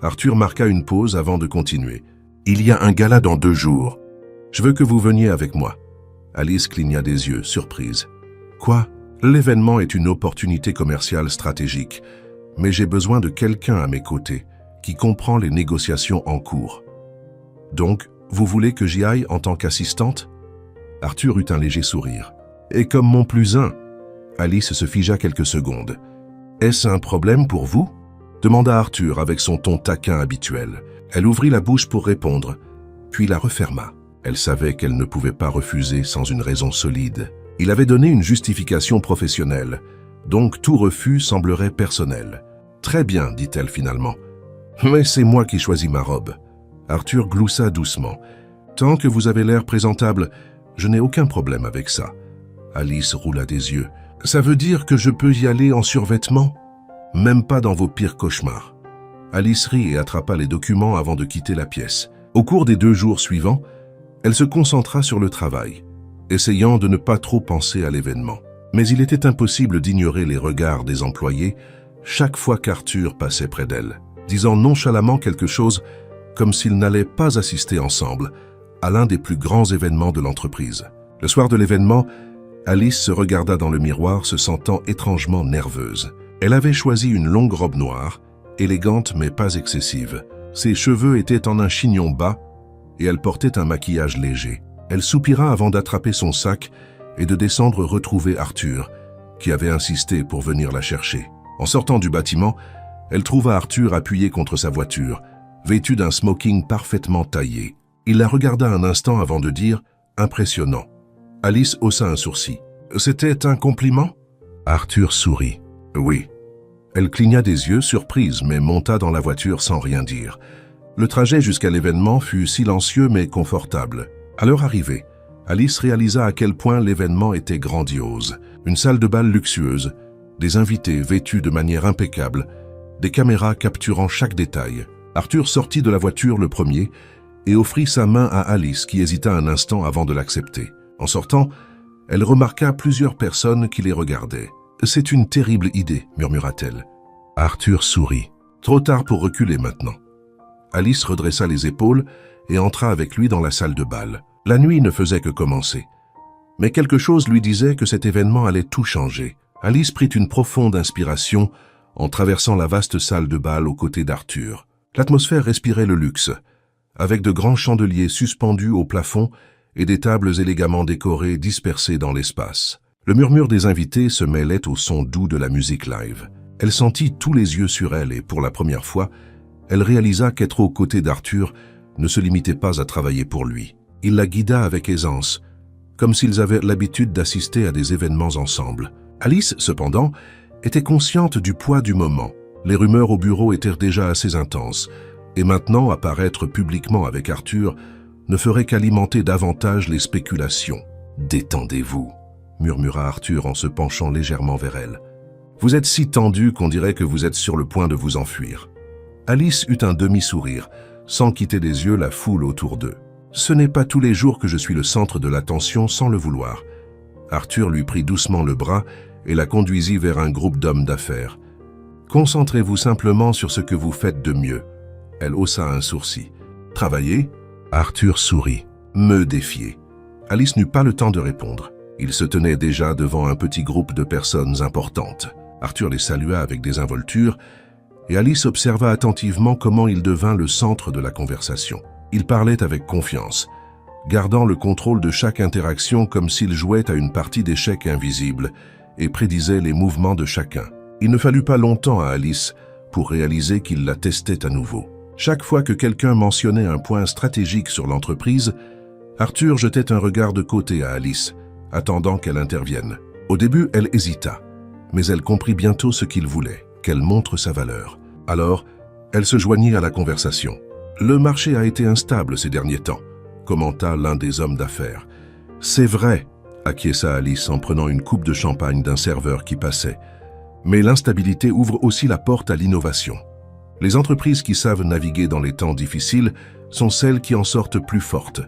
Arthur marqua une pause avant de continuer. « Il y a un gala dans 2 jours. Je veux que vous veniez avec moi. » Alice cligna des yeux, surprise. « Quoi ? L'événement est une opportunité commerciale stratégique, mais j'ai besoin de quelqu'un à mes côtés qui comprend les négociations en cours. Donc, vous voulez que j'y aille en tant qu'assistante ?» Arthur eut un léger sourire. « Et comme mon plus un ?» Alice se figea quelques secondes. « Est-ce un problème pour vous ?» demanda Arthur avec son ton taquin habituel. Elle ouvrit la bouche pour répondre, puis la referma. Elle savait qu'elle ne pouvait pas refuser sans une raison solide. Il avait donné une justification professionnelle, donc tout refus semblerait personnel. « Très bien, dit-elle finalement. Mais c'est moi qui choisis ma robe. » Arthur gloussa doucement. « Tant que vous avez l'air présentable, je n'ai aucun problème avec ça. » Alice roula des yeux. « Ça veut dire que je peux y aller en survêtement? Même pas dans vos pires cauchemars. » Alice rit et attrapa les documents avant de quitter la pièce. Au cours des 2 jours suivants, elle se concentra sur le travail, essayant de ne pas trop penser à l'événement. Mais il était impossible d'ignorer les regards des employés chaque fois qu'Arthur passait près d'elle, disant nonchalamment quelque chose comme s'ils n'allaient pas assister ensemble à l'un des plus grands événements de l'entreprise. Le soir de l'événement, Alice se regarda dans le miroir se sentant étrangement nerveuse. Elle avait choisi une longue robe noire, élégante mais pas excessive. Ses cheveux étaient en un chignon bas et elle portait un maquillage léger. Elle soupira avant d'attraper son sac et de descendre retrouver Arthur, qui avait insisté pour venir la chercher. En sortant du bâtiment, elle trouva Arthur appuyé contre sa voiture, vêtu d'un smoking parfaitement taillé. Il la regarda un instant avant de dire « impressionnant ». Alice haussa un sourcil. « C'était un compliment ?» Arthur sourit. « Oui. » Elle cligna des yeux, surprise, mais monta dans la voiture sans rien dire. Le trajet jusqu'à l'événement fut silencieux mais confortable. À leur arrivée, Alice réalisa à quel point l'événement était grandiose. Une salle de bal luxueuse, des invités vêtus de manière impeccable, des caméras capturant chaque détail. Arthur sortit de la voiture le premier et offrit sa main à Alice qui hésita un instant avant de l'accepter. En sortant, elle remarqua plusieurs personnes qui les regardaient. « C'est une terrible idée », murmura-t-elle. Arthur sourit. Trop tard pour reculer maintenant. Alice redressa les épaules et entra avec lui dans la salle de bal. La nuit ne faisait que commencer. Mais quelque chose lui disait que cet événement allait tout changer. Alice prit une profonde inspiration en traversant la vaste salle de bal aux côtés d'Arthur. L'atmosphère respirait le luxe, avec de grands chandeliers suspendus au plafond et des tables élégamment décorées dispersées dans l'espace. Le murmure des invités se mêlait au son doux de la musique live. Elle sentit tous les yeux sur elle et, pour la première fois, elle réalisa qu'être aux côtés d'Arthur ne se limitait pas à travailler pour lui. Il la guida avec aisance, comme s'ils avaient l'habitude d'assister à des événements ensemble. Alice, cependant, était consciente du poids du moment. Les rumeurs au bureau étaient déjà assez intenses, et maintenant apparaître publiquement avec Arthur ne ferait qu'alimenter davantage les spéculations. « Détendez-vous », murmura Arthur en se penchant légèrement vers elle. « Vous êtes si tendu qu'on dirait que vous êtes sur le point de vous enfuir. » Alice eut un demi-sourire, sans quitter des yeux la foule autour d'eux. « Ce n'est pas tous les jours que je suis le centre de l'attention sans le vouloir. » Arthur lui prit doucement le bras et la conduisit vers un groupe d'hommes d'affaires. « Concentrez-vous simplement sur ce que vous faites de mieux. » Elle haussa un sourcil. « Travailler ?» Arthur sourit. « Me défier. » Alice n'eut pas le temps de répondre. Il se tenait déjà devant un petit groupe de personnes importantes. Arthur les salua avec désinvolture et Alice observa attentivement comment il devint le centre de la conversation. Il parlait avec confiance, gardant le contrôle de chaque interaction comme s'il jouait à une partie d'échecs invisible et prédisait les mouvements de chacun. Il ne fallut pas longtemps à Alice pour réaliser qu'il la testait à nouveau. Chaque fois que quelqu'un mentionnait un point stratégique sur l'entreprise, Arthur jetait un regard de côté à Alice, attendant qu'elle intervienne. Au début, elle hésita, mais elle comprit bientôt ce qu'il voulait, qu'elle montre sa valeur. Alors, elle se joignit à la conversation. « Le marché a été instable ces derniers temps », commenta l'un des hommes d'affaires. « C'est vrai », acquiesça Alice en prenant une coupe de champagne d'un serveur qui passait. « Mais l'instabilité ouvre aussi la porte à l'innovation. Les entreprises qui savent naviguer dans les temps difficiles sont celles qui en sortent plus fortes. »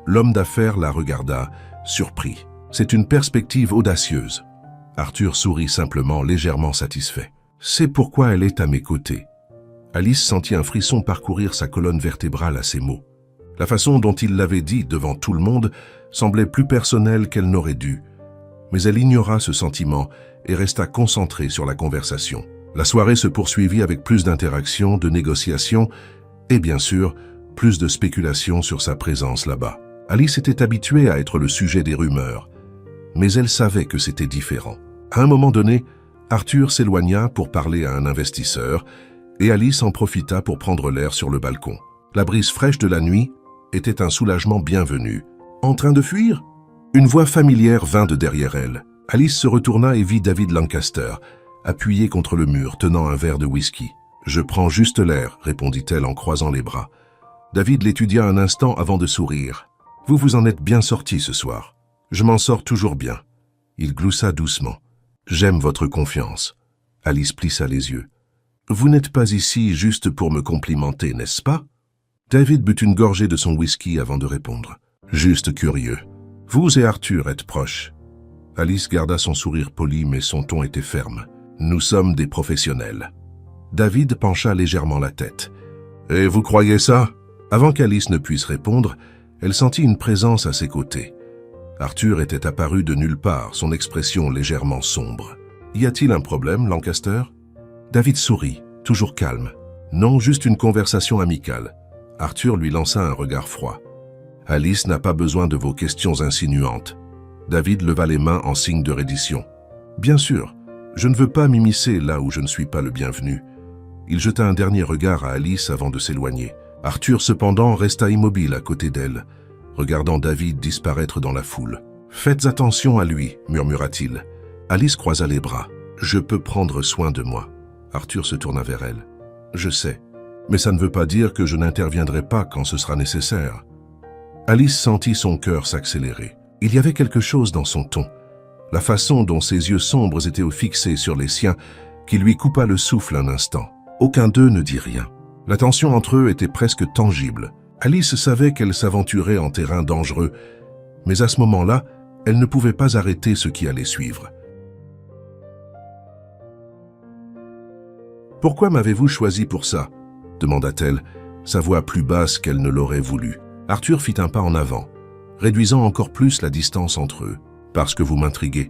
L'homme d'affaires la regarda, surpris. « C'est une perspective audacieuse. » Arthur sourit simplement, légèrement satisfait. « C'est pourquoi elle est à mes côtés. » Alice sentit un frisson parcourir sa colonne vertébrale à ces mots. La façon dont il l'avait dit devant tout le monde semblait plus personnelle qu'elle n'aurait dû. Mais elle ignora ce sentiment et resta concentrée sur la conversation. La soirée se poursuivit avec plus d'interactions, de négociations et bien sûr, plus de spéculations sur sa présence là-bas. Alice était habituée à être le sujet des rumeurs, mais elle savait que c'était différent. À un moment donné, Arthur s'éloigna pour parler à un investisseur et Alice en profita pour prendre l'air sur le balcon. La brise fraîche de la nuit était un soulagement bienvenu. « En train de fuir ?» Une voix familière vint de derrière elle. Alice se retourna et vit David Lancaster, appuyé contre le mur, tenant un verre de whisky. « Je prends juste l'air, » répondit-elle en croisant les bras. David l'étudia un instant avant de sourire. « Vous vous en êtes bien sorti ce soir. »« Je m'en sors toujours bien. » Il gloussa doucement. « J'aime votre confiance. » Alice plissa les yeux. « Vous n'êtes pas ici juste pour me complimenter, n'est-ce pas ?» David but une gorgée de son whisky avant de répondre. « Juste curieux. Vous et Arthur êtes proches. » Alice garda son sourire poli, mais son ton était ferme. « Nous sommes des professionnels. » David pencha légèrement la tête. « Et vous croyez ça ?» Avant qu'Alice ne puisse répondre, elle sentit une présence à ses côtés. Arthur était apparu de nulle part, son expression légèrement sombre. « Y a-t-il un problème, Lancaster ?» David sourit, toujours calme. « Non, juste une conversation amicale. » Arthur lui lança un regard froid. « Alice n'a pas besoin de vos questions insinuantes. » David leva les mains en signe de reddition. « Bien sûr, je ne veux pas m'immiscer là où je ne suis pas le bienvenu. » Il jeta un dernier regard à Alice avant de s'éloigner. Arthur, cependant, resta immobile à côté d'elle, regardant David disparaître dans la foule. « Faites attention à lui, » murmura-t-il. Alice croisa les bras. « Je peux prendre soin de moi. » Arthur se tourna vers elle. « Je sais, mais ça ne veut pas dire que je n'interviendrai pas quand ce sera nécessaire. » Alice sentit son cœur s'accélérer. Il y avait quelque chose dans son ton, la façon dont ses yeux sombres étaient fixés sur les siens, qui lui coupa le souffle un instant. Aucun d'eux ne dit rien. La tension entre eux était presque tangible. Alice savait qu'elle s'aventurait en terrain dangereux, mais à ce moment-là, elle ne pouvait pas arrêter ce qui allait suivre. « Pourquoi m'avez-vous choisi pour ça ?» demanda-t-elle, sa voix plus basse qu'elle ne l'aurait voulu. Arthur fit un pas en avant, réduisant encore plus la distance entre eux. « Parce que vous m'intriguez. »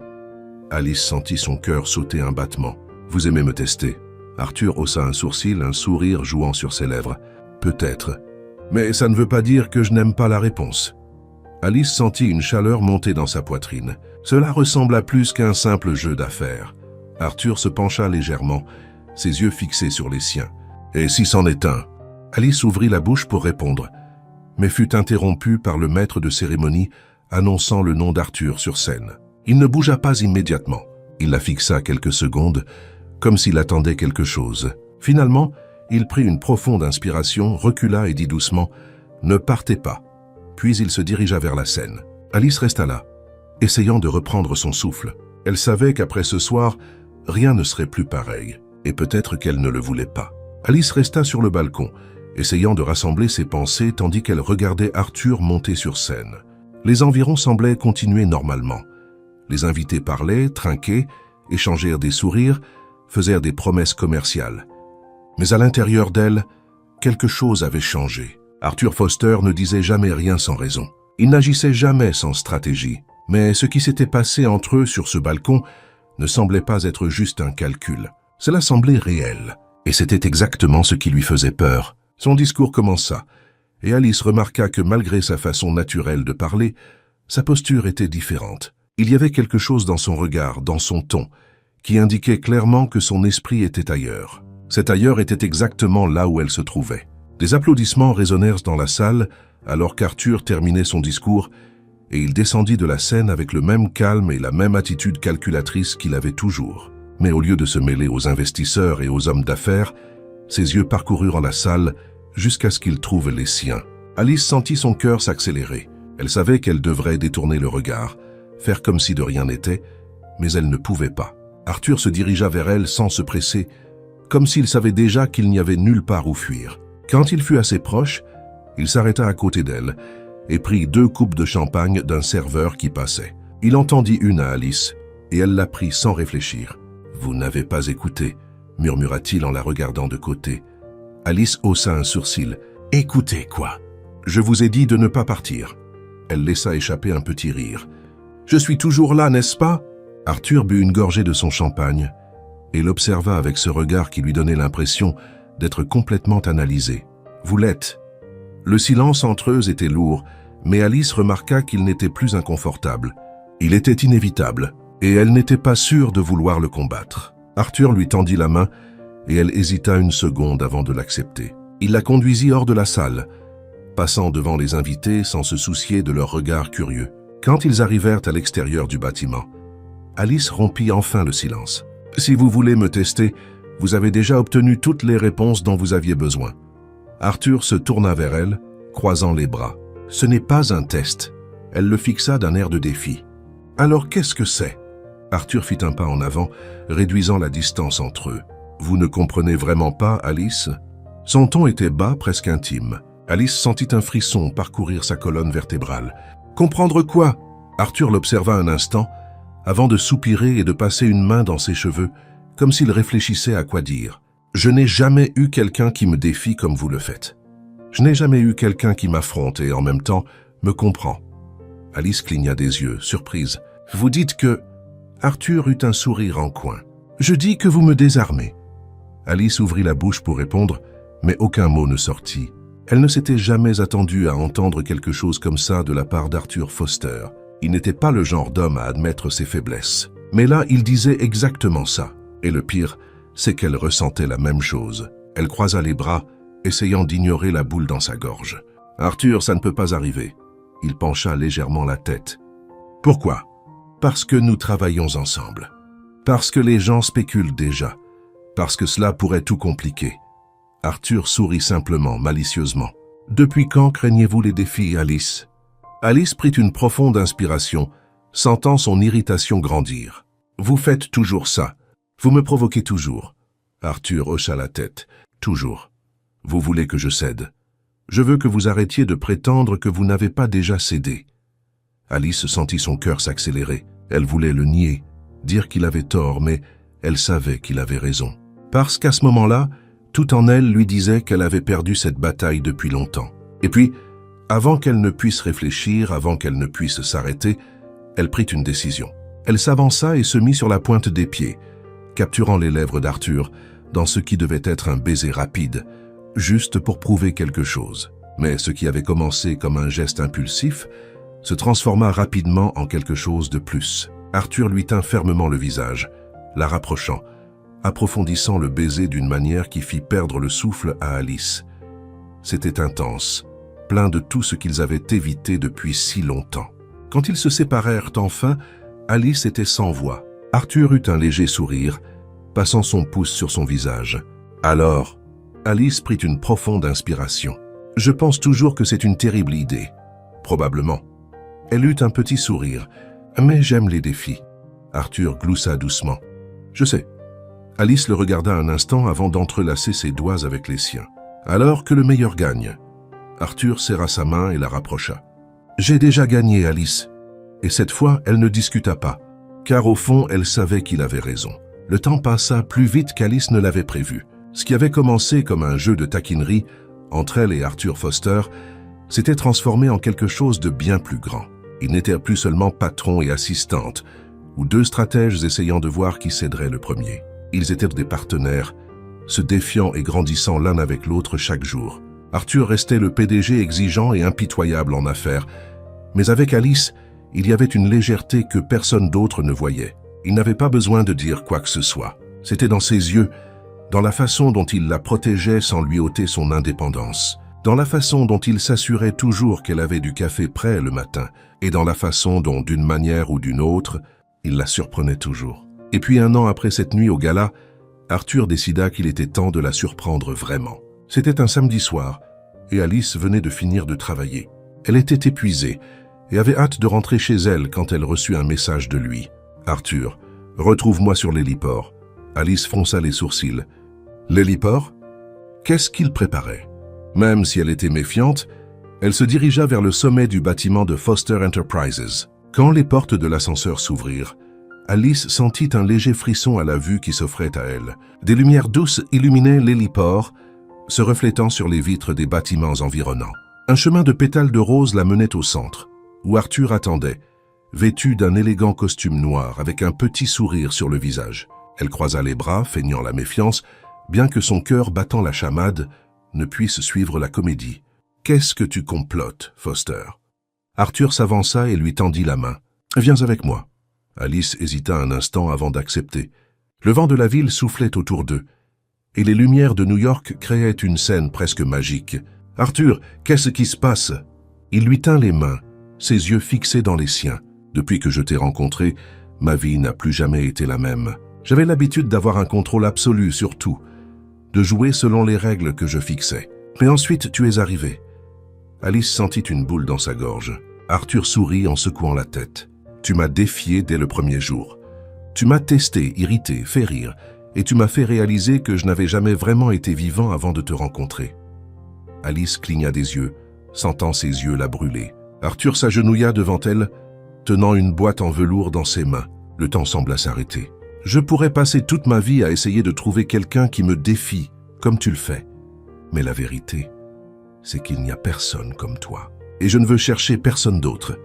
Alice sentit son cœur sauter un battement. « Vous aimez me tester ?» Arthur haussa un sourcil, un sourire jouant sur ses lèvres. « Peut-être. Mais ça ne veut pas dire que je n'aime pas la réponse. » Alice sentit une chaleur monter dans sa poitrine. Cela ressembla plus qu'un simple jeu d'affaires. Arthur se pencha légèrement, ses yeux fixés sur les siens. « Et si c'en est un ?» Alice ouvrit la bouche pour répondre, mais fut interrompue par le maître de cérémonie annonçant le nom d'Arthur sur scène. Il ne bougea pas immédiatement. Il la fixa quelques secondes, comme s'il attendait quelque chose. Finalement, il prit une profonde inspiration, recula et dit doucement « Ne partez pas ». Puis il se dirigea vers la scène. Alice resta là, essayant de reprendre son souffle. Elle savait qu'après ce soir, rien ne serait plus pareil, et peut-être qu'elle ne le voulait pas. Alice resta sur le balcon, essayant de rassembler ses pensées tandis qu'elle regardait Arthur monter sur scène. Les environs semblaient continuer normalement. Les invités parlaient, trinquaient, échangèrent des sourires, faisèrent des promesses commerciales. Mais à l'intérieur d'elle, quelque chose avait changé. Arthur Foster ne disait jamais rien sans raison. Il n'agissait jamais sans stratégie. Mais ce qui s'était passé entre eux sur ce balcon ne semblait pas être juste un calcul. Cela semblait réel. Et c'était exactement ce qui lui faisait peur. Son discours commença, et Alice remarqua que malgré sa façon naturelle de parler, sa posture était différente. Il y avait quelque chose dans son regard, dans son ton, qui indiquait clairement que son esprit était ailleurs. Cet ailleurs était exactement là où elle se trouvait. Des applaudissements résonnèrent dans la salle alors qu'Arthur terminait son discours, et il descendit de la scène avec le même calme et la même attitude calculatrice qu'il avait toujours. Mais au lieu de se mêler aux investisseurs et aux hommes d'affaires, ses yeux parcoururent la salle jusqu'à ce qu'il trouve les siens. Alice sentit son cœur s'accélérer. Elle savait qu'elle devrait détourner le regard, faire comme si de rien n'était, mais elle ne pouvait pas. Arthur se dirigea vers elle sans se presser, comme s'il savait déjà qu'il n'y avait nulle part où fuir. Quand il fut assez proche, il s'arrêta à côté d'elle et prit 2 coupes de champagne d'un serveur qui passait. Il en tendit une à Alice, et elle la prit sans réfléchir. « Vous n'avez pas écouté » murmura-t-il en la regardant de côté. Alice haussa un sourcil. « Écoutez quoi? Je vous ai dit de ne pas partir. » Elle laissa échapper un petit rire. « Je suis toujours là, n'est-ce pas ?» Arthur but une gorgée de son champagne et l'observa avec ce regard qui lui donnait l'impression d'être complètement analysé. « Vous l'êtes. » Le silence entre eux était lourd, mais Alice remarqua qu'il n'était plus inconfortable. Il était inévitable, et elle n'était pas sûre de vouloir le combattre. Arthur lui tendit la main, et elle hésita une seconde avant de l'accepter. Il la conduisit hors de la salle, passant devant les invités sans se soucier de leurs regards curieux. Quand ils arrivèrent à l'extérieur du bâtiment, Alice rompit enfin le silence. « Si vous voulez me tester, vous avez déjà obtenu toutes les réponses dont vous aviez besoin. » Arthur se tourna vers elle, croisant les bras. « Ce n'est pas un test. » Elle le fixa d'un air de défi. « Alors qu'est-ce que c'est ?» Arthur fit un pas en avant, réduisant la distance entre eux. « Vous ne comprenez vraiment pas, Alice ?» Son ton était bas, presque intime. Alice sentit un frisson parcourir sa colonne vertébrale. « Comprendre quoi ?» Arthur l'observa un instant, avant de soupirer et de passer une main dans ses cheveux, comme s'il réfléchissait à quoi dire. « Je n'ai jamais eu quelqu'un qui me défie comme vous le faites. Je n'ai jamais eu quelqu'un qui m'affronte et en même temps me comprend. » Alice cligna des yeux, surprise. « Vous dites que... » Arthur eut un sourire en coin. « Je dis que vous me désarmez. » Alice ouvrit la bouche pour répondre, mais aucun mot ne sortit. Elle ne s'était jamais attendue à entendre quelque chose comme ça de la part d'Arthur Foster. Il n'était pas le genre d'homme à admettre ses faiblesses. Mais là, il disait exactement ça. Et le pire, c'est qu'elle ressentait la même chose. Elle croisa les bras, essayant d'ignorer la boule dans sa gorge. « Arthur, ça ne peut pas arriver. » Il pencha légèrement la tête. « Pourquoi ? » « Parce que nous travaillons ensemble. Parce que les gens spéculent déjà. Parce que cela pourrait tout compliquer. » Arthur sourit simplement, malicieusement. « Depuis quand craignez-vous les défis, Alice ?» Alice prit une profonde inspiration, sentant son irritation grandir. « Vous faites toujours ça. Vous me provoquez toujours. » Arthur hocha la tête. « Toujours. Vous voulez que je cède. Je veux que vous arrêtiez de prétendre que vous n'avez pas déjà cédé. » Alice sentit son cœur s'accélérer. Elle voulait le nier, dire qu'il avait tort, mais elle savait qu'il avait raison. Parce qu'à ce moment-là, tout en elle lui disait qu'elle avait perdu cette bataille depuis longtemps. Et puis, avant qu'elle ne puisse réfléchir, avant qu'elle ne puisse s'arrêter, elle prit une décision. Elle s'avança et se mit sur la pointe des pieds, capturant les lèvres d'Arthur dans ce qui devait être un baiser rapide, juste pour prouver quelque chose. Mais ce qui avait commencé comme un geste impulsif se transforma rapidement en quelque chose de plus. Arthur lui tint fermement le visage, la rapprochant, approfondissant le baiser d'une manière qui fit perdre le souffle à Alice. C'était intense, plein de tout ce qu'ils avaient évité depuis si longtemps. Quand ils se séparèrent enfin, Alice était sans voix. Arthur eut un léger sourire, passant son pouce sur son visage. Alors, Alice prit une profonde inspiration. « Je pense toujours que c'est une terrible idée. Probablement. » Elle eut un petit sourire. « Mais j'aime les défis. » Arthur gloussa doucement. « Je sais. » Alice le regarda un instant avant d'entrelacer ses doigts avec les siens. « Alors que le meilleur gagne. » Arthur serra sa main et la rapprocha. « J'ai déjà gagné, Alice. » Et cette fois, elle ne discuta pas, car au fond, elle savait qu'il avait raison. Le temps passa plus vite qu'Alice ne l'avait prévu. Ce qui avait commencé comme un jeu de taquinerie entre elle et Arthur Foster s'était transformé en quelque chose de bien plus grand. Ils n'étaient plus seulement patron et assistante, ou deux stratèges essayant de voir qui céderait le premier. Ils étaient des partenaires, se défiant et grandissant l'un avec l'autre chaque jour. Arthur restait le PDG exigeant et impitoyable en affaires, mais avec Alice, il y avait une légèreté que personne d'autre ne voyait. Il n'avait pas besoin de dire quoi que ce soit. C'était dans ses yeux, dans la façon dont il la protégeait sans lui ôter son indépendance, dans la façon dont il s'assurait toujours qu'elle avait du café prêt le matin, et dans la façon dont, d'une manière ou d'une autre, il la surprenait toujours. Et puis 1 an après cette nuit au gala, Arthur décida qu'il était temps de la surprendre vraiment. C'était un samedi soir, et Alice venait de finir de travailler. Elle était épuisée, et avait hâte de rentrer chez elle quand elle reçut un message de lui. « Arthur, retrouve-moi sur l'héliport. » Alice fronça les sourcils. « L'héliport » Qu'est-ce qu'il préparait? Même si elle était méfiante, elle se dirigea vers le sommet du bâtiment de Foster Enterprises. Quand les portes de l'ascenseur s'ouvrirent, Alice sentit un léger frisson à la vue qui s'offrait à elle. Des lumières douces illuminaient l'héliport, se reflétant sur les vitres des bâtiments environnants. Un chemin de pétales de rose la menait au centre, où Arthur attendait, vêtu d'un élégant costume noir avec un petit sourire sur le visage. Elle croisa les bras, feignant la méfiance, bien que son cœur battant la chamade ne puisse suivre la comédie. « Qu'est-ce que tu complotes, Foster ?» Arthur s'avança et lui tendit la main. « Viens avec moi. » Alice hésita un instant avant d'accepter. Le vent de la ville soufflait autour d'eux, et les lumières de New York créaient une scène presque magique. « Arthur, qu'est-ce qui se passe ?» Il lui tint les mains, ses yeux fixés dans les siens. « Depuis que je t'ai rencontré, ma vie n'a plus jamais été la même. J'avais l'habitude d'avoir un contrôle absolu sur tout, de jouer selon les règles que je fixais. Mais ensuite, tu es arrivé. » Alice sentit une boule dans sa gorge. Arthur sourit en secouant la tête. « Tu m'as défié dès le premier jour. Tu m'as testé, irrité, fait rire, et tu m'as fait réaliser que je n'avais jamais vraiment été vivant avant de te rencontrer. » Alice cligna des yeux, sentant ses yeux la brûler. Arthur s'agenouilla devant elle, tenant une boîte en velours dans ses mains. Le temps sembla s'arrêter. « Je pourrais passer toute ma vie à essayer de trouver quelqu'un qui me défie, comme tu le fais. Mais la vérité, c'est qu'il n'y a personne comme toi. Et je ne veux chercher personne d'autre. »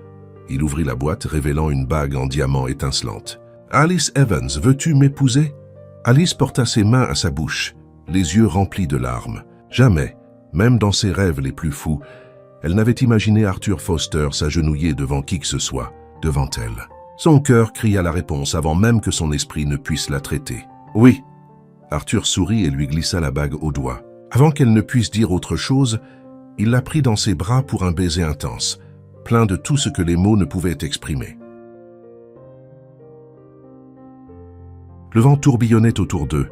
Il ouvrit la boîte, révélant une bague en diamant étincelante. « Alice Evans, veux-tu m'épouser ?» Alice porta ses mains à sa bouche, les yeux remplis de larmes. Jamais, même dans ses rêves les plus fous, elle n'avait imaginé Arthur Foster s'agenouiller devant qui que ce soit, devant elle. Son cœur cria la réponse avant même que son esprit ne puisse la traiter. « Oui. » Arthur sourit et lui glissa la bague au doigt. Avant qu'elle ne puisse dire autre chose, il la prit dans ses bras pour un baiser intense, plein de tout ce que les mots ne pouvaient exprimer. Le vent tourbillonnait autour d'eux.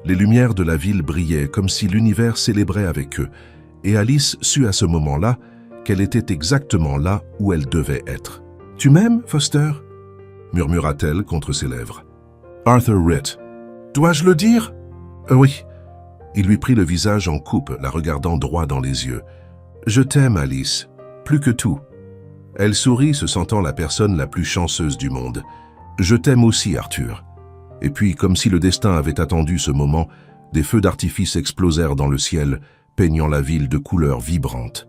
Les lumières de la ville brillaient comme si l'univers célébrait avec eux, et Alice sut à ce moment-là qu'elle était exactement là où elle devait être. « Tu m'aimes, Foster ?» murmura-t-elle contre ses lèvres. Arthur Ritt. « Dois-je le dire ?»« Oui. » Il lui prit le visage en coupe, la regardant droit dans les yeux. « Je t'aime, Alice, plus que tout. » Elle sourit, se sentant la personne la plus chanceuse du monde. « Je t'aime aussi, Arthur. » Et puis, comme si le destin avait attendu ce moment, des feux d'artifice explosèrent dans le ciel, peignant la ville de couleurs vibrantes.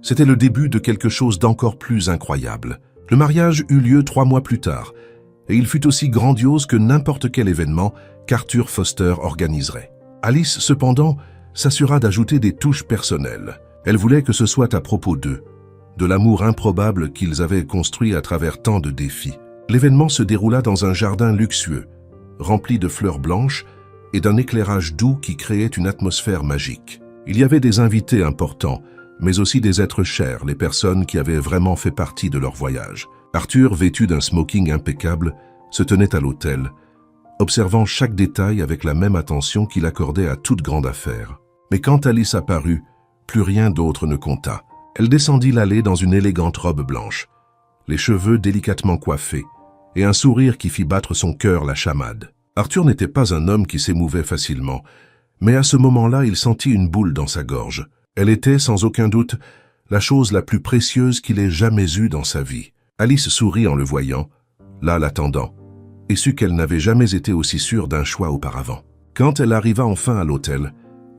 C'était le début de quelque chose d'encore plus incroyable. Le mariage eut lieu 3 mois plus tard, et il fut aussi grandiose que n'importe quel événement qu'Arthur Foster organiserait. Alice, cependant, s'assura d'ajouter des touches personnelles. Elle voulait que ce soit à propos d'eux, de l'amour improbable qu'ils avaient construit à travers tant de défis. L'événement se déroula dans un jardin luxueux, rempli de fleurs blanches et d'un éclairage doux qui créait une atmosphère magique. Il y avait des invités importants, mais aussi des êtres chers, les personnes qui avaient vraiment fait partie de leur voyage. Arthur, vêtu d'un smoking impeccable, se tenait à l'autel, observant chaque détail avec la même attention qu'il accordait à toute grande affaire. Mais quand Alice apparut, plus rien d'autre ne compta. Elle descendit l'allée dans une élégante robe blanche, les cheveux délicatement coiffés, et un sourire qui fit battre son cœur la chamade. Arthur n'était pas un homme qui s'émouvait facilement, mais à ce moment-là, il sentit une boule dans sa gorge. Elle était, sans aucun doute, la chose la plus précieuse qu'il ait jamais eue dans sa vie. Alice sourit en le voyant, là l'attendant, et sut qu'elle n'avait jamais été aussi sûre d'un choix auparavant. Quand elle arriva enfin à l'hôtel,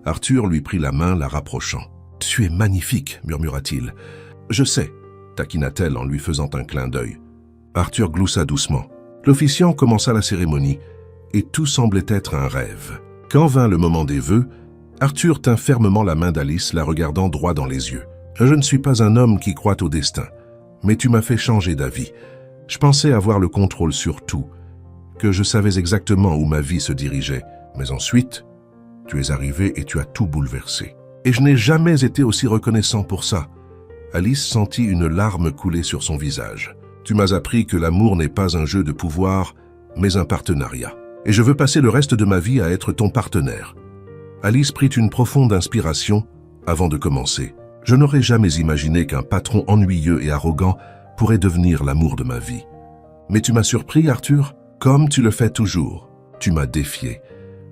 Arthur lui prit la main, la rapprochant. « Tu es magnifique, murmura-t-il. »« Je sais, » taquina-t-elle en lui faisant un clin d'œil. Arthur gloussa doucement. L'officiant commença la cérémonie, et tout semblait être un rêve. Quand vint le moment des vœux, Arthur tint fermement la main d'Alice, la regardant droit dans les yeux. « Je ne suis pas un homme qui croit au destin, mais tu m'as fait changer d'avis. Je pensais avoir le contrôle sur tout, que je savais exactement où ma vie se dirigeait. Mais ensuite, tu es arrivé et tu as tout bouleversé. Et je n'ai jamais été aussi reconnaissant pour ça. » Alice sentit une larme couler sur son visage. « Tu m'as appris que l'amour n'est pas un jeu de pouvoir, mais un partenariat. Et je veux passer le reste de ma vie à être ton partenaire. » Alice prit une profonde inspiration avant de commencer. « Je n'aurais jamais imaginé qu'un patron ennuyeux et arrogant pourrait devenir l'amour de ma vie. Mais tu m'as surpris, Arthur, comme tu le fais toujours. Tu m'as défié,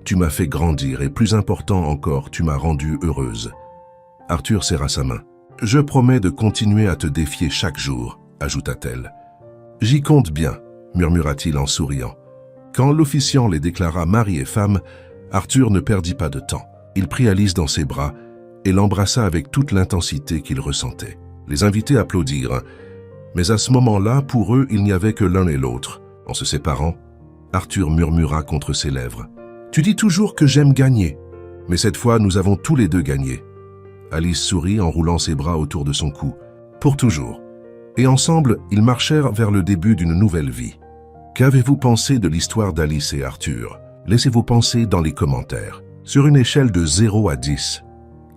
tu m'as fait grandir et plus important encore, tu m'as rendue heureuse. » Arthur serra sa main. « Je promets de continuer à te défier chaque jour, » ajouta-t-elle. « J'y compte bien, » murmura-t-il en souriant. Quand l'officiant les déclara mari et femme, Arthur ne perdit pas de temps. Il prit Alice dans ses bras et l'embrassa avec toute l'intensité qu'il ressentait. Les invités applaudirent, mais à ce moment-là, pour eux, il n'y avait que l'un et l'autre. En se séparant, Arthur murmura contre ses lèvres. « Tu dis toujours que j'aime gagner, mais cette fois, nous avons tous les deux gagné. » Alice sourit en roulant ses bras autour de son cou. « Pour toujours. » Et ensemble, ils marchèrent vers le début d'une nouvelle vie. Qu'avez-vous pensé de l'histoire d'Alice et Arthur? Laissez vos pensées dans les commentaires. Sur une échelle de 0 à 10,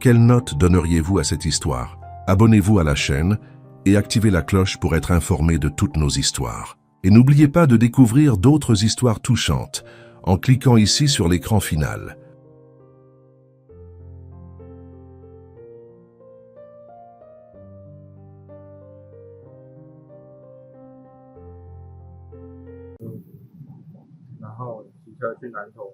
Quelle note donneriez-vous à cette histoire? Abonnez-vous à la chaîne et activez la cloche pour être informé de toutes nos histoires. Et n'oubliez pas de découvrir d'autres histoires touchantes en cliquant ici sur l'écran final.然后骑车去南投。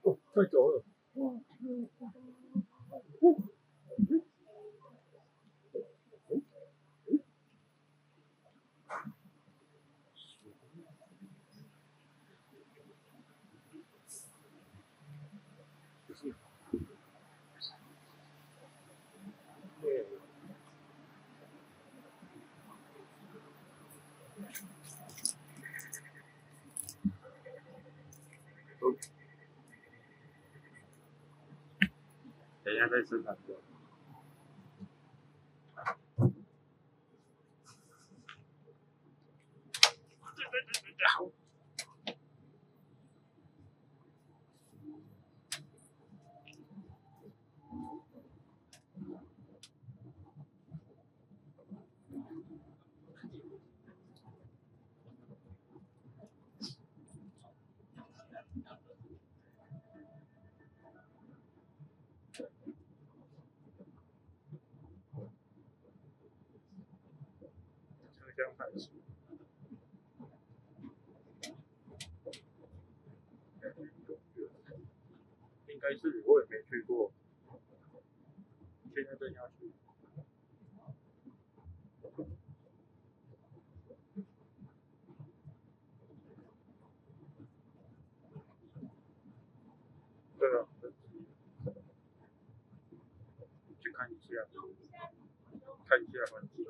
哦，太久了。等一下再生产过。车厢排除。应该是我也没去过，现在正要去。对啊，去看一下，看一下环境。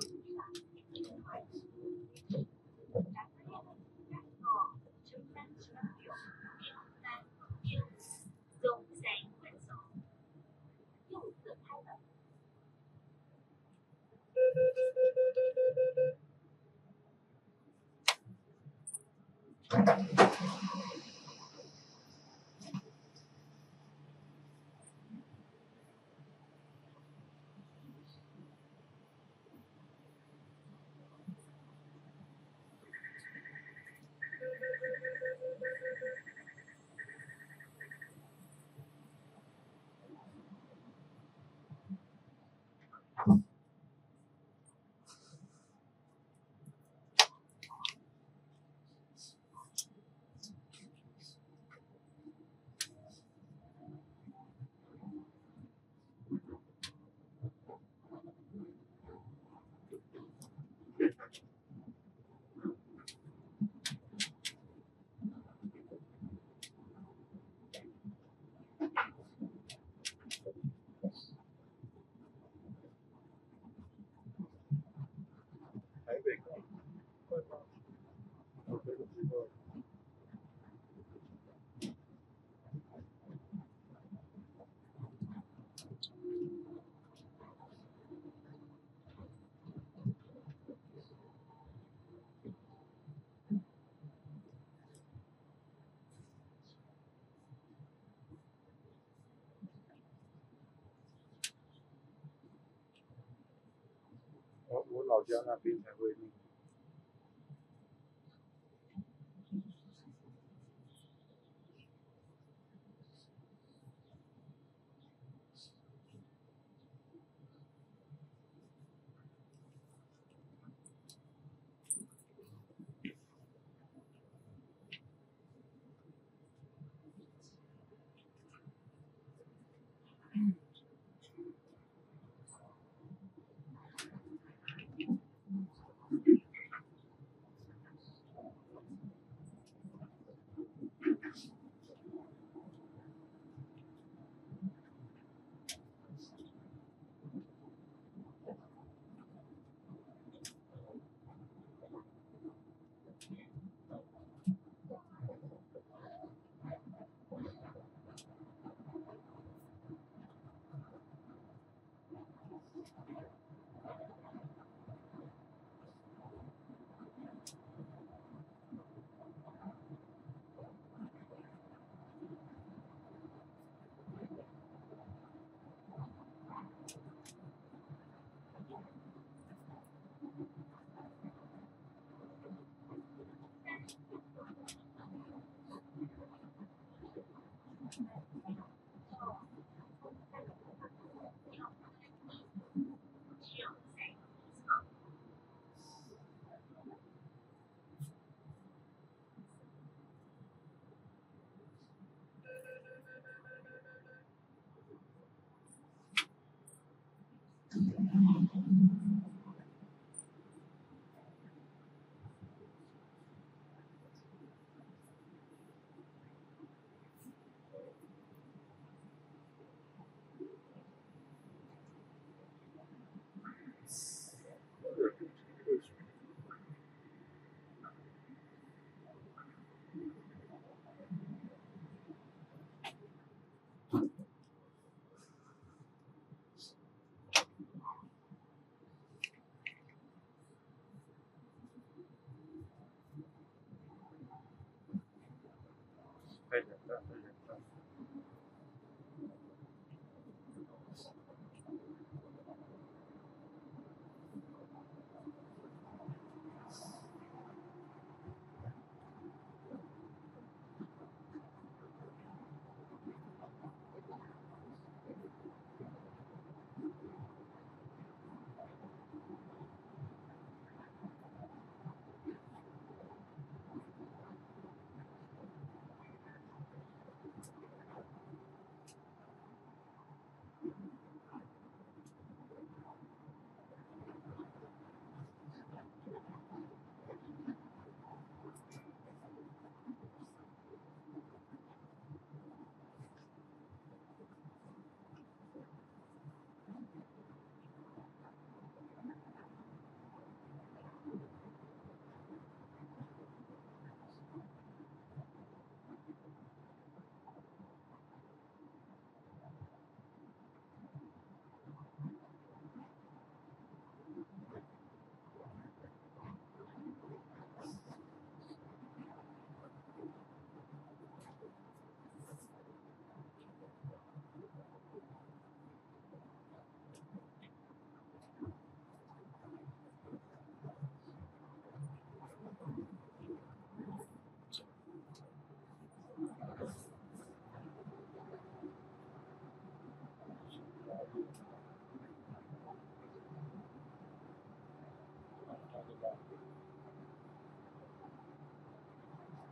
台北快吗？我觉得这个。我老家那边才会录。太简单，太简单。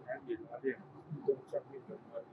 赶紧拿电，跟上面的关系。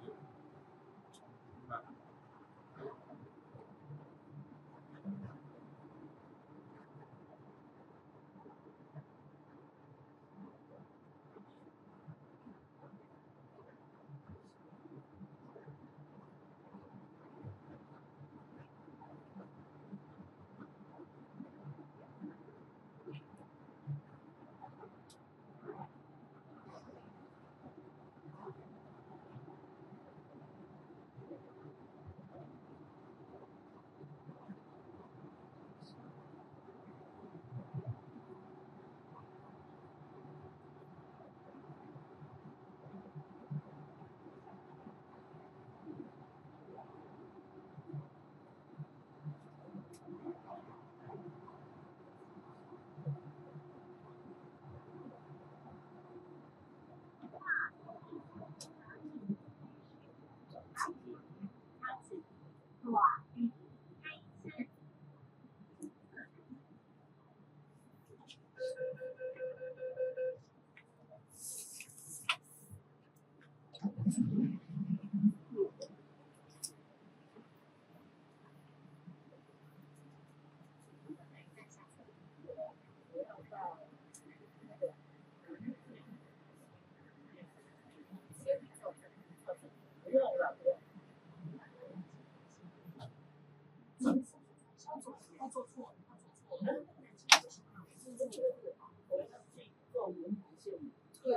他做错了，他做错了。